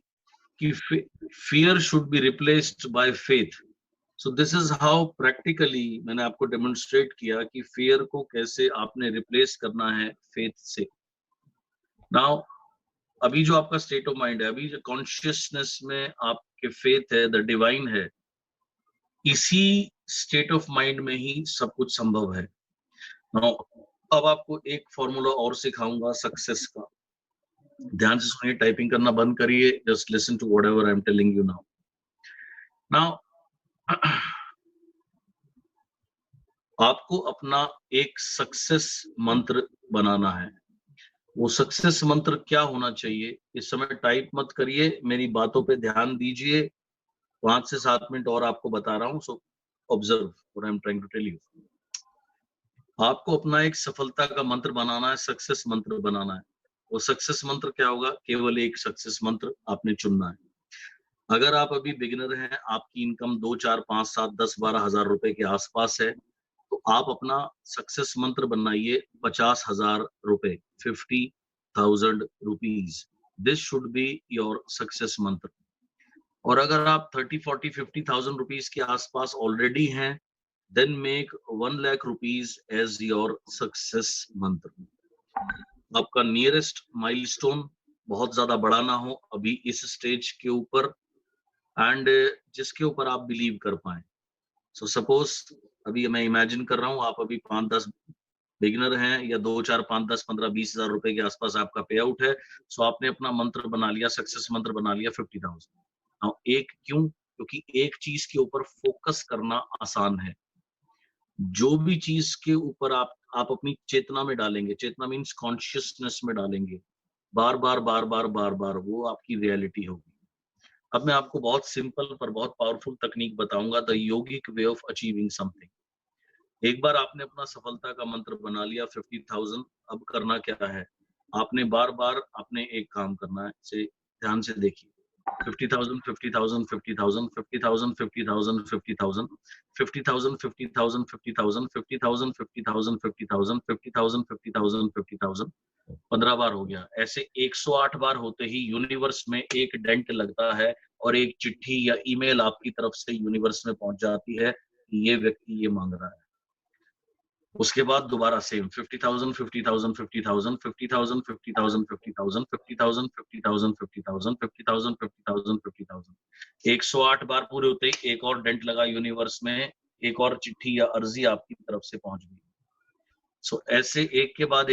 कि fear should be replaced by faith, so this is how practically मैंने आपको डेमोन्स्ट्रेट किया कि फियर को कैसे आपने रिप्लेस करना है फेथ से। नाउ अभी जो आपका स्टेट ऑफ माइंड है, अभी जो कॉन्शियसनेस में आपके फेथ है, द डिवाइन है, इसी स्टेट ऑफ माइंड में ही सब कुछ संभव है। नाउ अब आपको एक फॉर्मूला और सिखाऊंगा सक्सेस का, ध्यान से सुनिए, टाइपिंग करना बंद करिए, just listen to whatever I am telling you now. Now आपको अपना एक सक्सेस मंत्र बनाना है। वो सक्सेस मंत्र क्या होना चाहिए, इस समय टाइप मत करिए, मेरी बातों पे ध्यान दीजिए। 5 से 7 मिनट और आपको बता रहा हूं, so observe what I am trying to tell you. आपको अपना एक सफलता का मंत्र बनाना है, सक्सेस मंत्र बनाना है। वो सक्सेस मंत्र क्या होगा, केवल एक सक्सेस मंत्र आपने चुनना है। अगर आप अभी बिगिनर हैं, आपकी इनकम 2, 4, 5, 7, 10, 12 हजार रुपए के आसपास है, तो आप अपना सक्सेस मंत्र बनाइए 50,000 रुपए, 50,000 rupees. This should be your success मंत्र। और अगर आप 30, 40, 50,000 रुपीज के आसपास ऑलरेडी हैं, then make 1 lakh rupees as your success mantra. आपका नियरेस्ट माइलस्टोन बहुत ज्यादा बड़ा ना हो अभी इस स्टेज के ऊपर, एंड जिसके ऊपर आप बिलीव कर पाए। सो सपोज अभी मैं इमेजिन कर रहा हूँ, आप अभी 5-10 बिगिनर हैं, या 2, 4, 5, 10, 15, 20,000 रुपए के आसपास आपका पे आउट है। सो आपने अपना मंत्र बना लिया, सक्सेस मंत्र बना लिया 50,000। एक क्यों, क्योंकि एक चीज के ऊपर फोकस करना आसान है। जो भी चीज के ऊपर आप अपनी चेतना में डालेंगे, चेतना मीन्स कॉन्शियसनेस में डालेंगे, बार बार बार बार बार बार, वो आपकी रियलिटी होगी। अब मैं आपको बहुत सिंपल पर बहुत पावरफुल तकनीक बताऊंगा, the yogic way of achieving something. एक बार आपने अपना सफलता का मंत्र बना लिया 50,000, अब करना क्या है, आपने बार बार आपने एक काम करना है, से ध्यान से देखिए। 50,000 50,000 50,000 50,000 50,000 50,000 50,000 50,000 50,000 50,000 50,000 50,000 50,000 50,000 50,000, 15 बार हो गया। ऐसे 108 बार होते ही यूनिवर्स में एक डेंट लगता है और एक चिट्ठी या ईमेल आपकी तरफ से यूनिवर्स में पहुंच जाती है कि ये व्यक्ति ये मांग रहा है। उसके बाद दोबारा सेम 50,000 50,000 50,000 50,000 50,000 50,000 50,000 50,000 50,000 50,000 50,000 50,000, 108 बार पूरे होते ही एक और डेंट लगा यूनिवर्स में, एक और चिट्ठी या अर्जी आपकी तरफ से पहुंच गई। सो ऐसे एक के बाद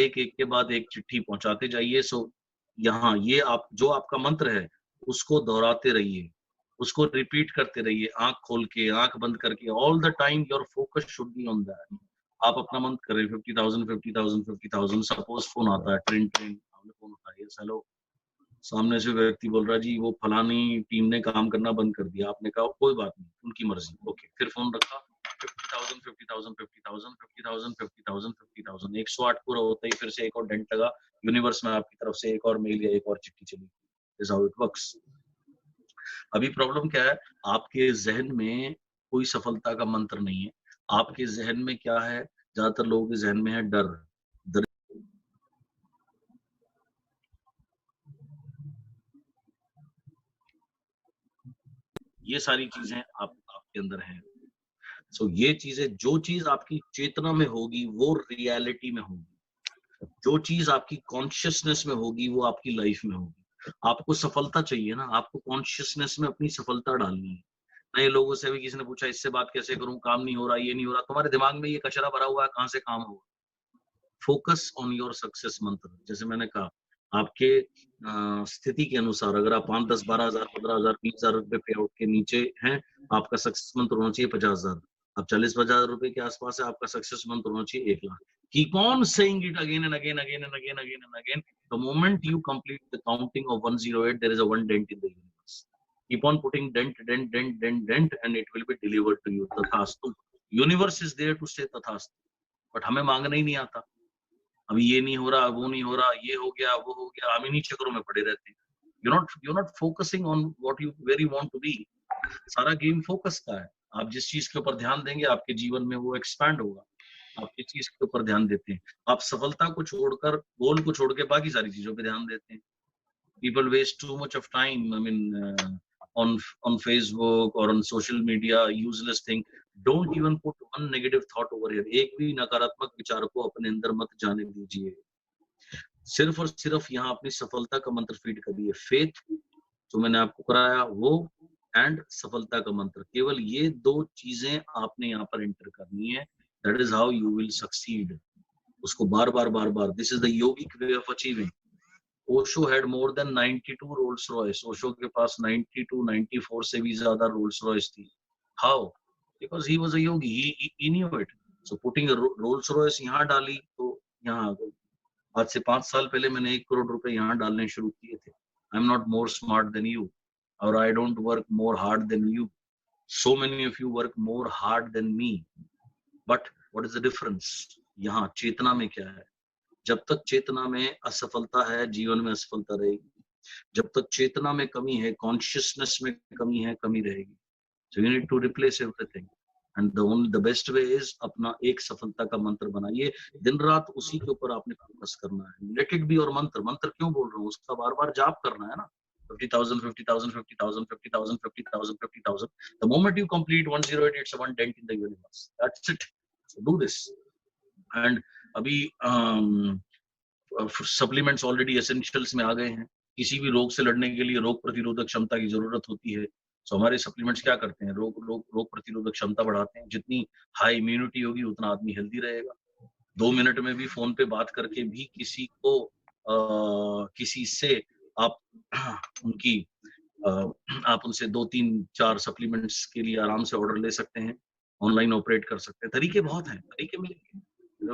एक चिट्ठी पहुंचाते जाइए। सो यहाँ ये आप जो आपका मंत्र है उसको दोहराते रहिए, उसको रिपीट करते रहिए, आंख खोल के आंख बंद करके, all the time your focus should be on that. आप अपना मंत्र करें 50,000 50,000 50,000। सपोज फोन आता है, ट्रेन ट्रेन, आपने फोन उठाया, हेलो, सामने से व्यक्ति बोल रहा है जी वो फलानी टीम ने काम करना बंद कर दिया। आपने कहा कोई बात नहीं, उनकी मर्जी, ओके। फिर फोन रखा, 50,000 50,000 50,000 50,000 50,000 50,000, 108 पूरा होता ही फिर से एक और डेंट लगा यूनिवर्स में, आपकी तरफ से एक और मेल या एक और चिट्ठी चली। This how it works. अभी प्रॉब्लम क्या है, आपके जहन में कोई सफलता का मंत्र नहीं है। आपके जहन में क्या है, ज्यादातर लोगों के जहन में है डर। ये सारी चीजें आपके अंदर हैं। सो ये चीजें, जो चीज आपकी चेतना में होगी वो रियलिटी में होगी, जो चीज आपकी कॉन्शियसनेस में होगी वो आपकी लाइफ में होगी। आपको सफलता चाहिए ना, आपको कॉन्शियसनेस में अपनी सफलता डालनी है। नए लोगों से भी किसी ने पूछा इससे बात कैसे करूं, काम नहीं हो रहा, ये नहीं हो रहा, तुम्हारे दिमाग में ये कचरा भरा हुआ है, कहां से काम होगा। फोकस ऑन योर सक्सेस मंत्र। जैसे मैंने कहा, आपके स्थिति के अनुसार अगर आप 5, 10, 12,000 15,000 20,000 रुपए पे आउट के नीचे हैं, आपका सक्सेस मंत्र होना चाहिए 50,000। आप 40,000 रुपए के आसपास है, आपका सक्सेस मंत्र होना चाहिए 1 lakh. Keep on saying it again and again again and again again and again. The moment you complete the counting of 108, there is a 1 dent in the universe. Keep on putting dent dent dent dent dent and it will be delivered to you. तथास्तु। Universe is there to say तथास्तु, but हमें मांगना ही नहीं आता। अभी ये नहीं हो रहा, वो नहीं हो रहा, ये हो गया, वो हो गया, हम इन्हीं चक्करों में पड़े रहते हैं। you're not focusing on what you where you want to be। सारा गेम फोकस का है। आप जिस चीज के ऊपर ध्यान देंगे आपके जीवन में वो एक्सपैंड होगा। आप किस चीज के ऊपर ध्यान देते हैं? आप सफलता को छोड़कर, गोल को छोड़ के बाकी सारी चीजों पे ध्यान देते हैं। People waste too much of time, I mean, on Facebook or on social media, useless thing. Don't even put one negative thought over here. एक भी नकारात्मक विचार को अपने अंदर मत जाने दीजिए। सिर्फ और सिर्फ यहाँ अपनी सफलता का मंत्र फीड करिए। फेथ जो मैंने आपको कराया वो, एंड सफलता का मंत्र, केवल ये दो चीजें आपने यहाँ पर एंटर करनी है। That is how you will succeed. उसको बार बार, this is the yogic way of achieving. Osho had more than 92 Rolls Royce. Osho के पास 92, 94 से भी ज्यादा रोल्स रॉयस थी। How? Because he was a yogi, he knew it. So putting Rolls Royce यहाँ डाली तो यहाँ आ गई। आज से 5 साल पहले मैंने 1 करोड़ रुपए यहाँ डालने शुरू किए थे। I am not more smart than you, और I don't work more hard than you. So many of you work more hard than me, but what is the difference? यहाँ चेतना में क्या है? जब तक चेतना में असफलता है, जीवन में असफलता रहेगी। जब तक चेतना में कमी है, कॉन्शियसनेस में कमी है, कमी रहेगी। So you need to replace everything, and the best way is अपना एक सफलता का मंत्र बनाइए। दिन रात उसी के ऊपर आपने फोकस करना है। लेट इट बी योर मंत्र। मंत्र क्यों बोल रहा हूँ? उसका बार बार जाप करना है ना। 50,000, 50,000, 50,000, 50,000, 50,000, 50,000. The moment you complete 108, it's one dent in the universe. That's it. So do this. And अभी सप्लीमेंट्स ऑलरेडी एसेंशियल्स में आ गए हैं। किसी भी रोग से लड़ने के लिए रोग प्रतिरोधक क्षमता की जरूरत होती है। सो हमारे सप्लीमेंट्स क्या करते हैं? रोग प्रतिरोधक क्षमता बढ़ाते हैं। जितनी हाई इम्यूनिटी होगी उतना आदमी हेल्दी रहेगा। 2 मिनट में भी फोन पे बात करके भी किसी को किसी से आप उनकी आप उनसे 2, 3, 4 सप्लीमेंट्स के लिए आराम से ऑर्डर ले सकते हैं। ऑनलाइन ऑपरेट कर सकते हैं। तरीके बहुत हैं, तरीके मिलेंगे।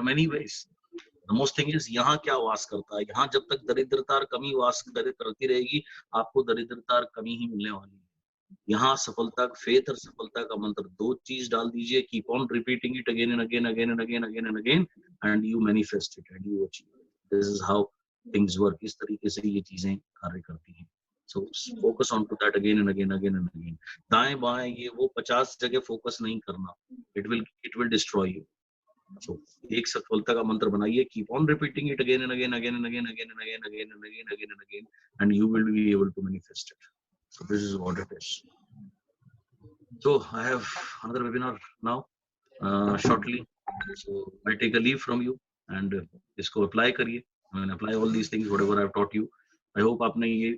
Many ways. The most thing is यहाँ क्या वास करता है? यहाँ जब तक दरिद्रता और कमी वास करती रहेगी, आपको दरिद्रता और कमी ही मिलने वाली है। यहाँ सफलता, फेथ और सफलता का मंत्र, 2 चीज डाल दीजिए। Keep on repeating it again and again, again and again, again and again, and you manifest it and you achieve. This is how things work. इस तरीके से ये चीजें कार्य करती हैं। So focus on to that again and again, again and again. दाएं बाएं ये वो 50 जगह फोकस नहीं करना। It will destroy you. So, एक सफलता का मंत्र बनाइए। Keep on repeating it again and again, again and again, again and again, again and again, again and again, and you will be able to manifest it. So this is what it is. So I have another webinar now shortly. So I take a leave from you and इसको apply करिए and apply all these things whatever I've taught you. I hope आपने ये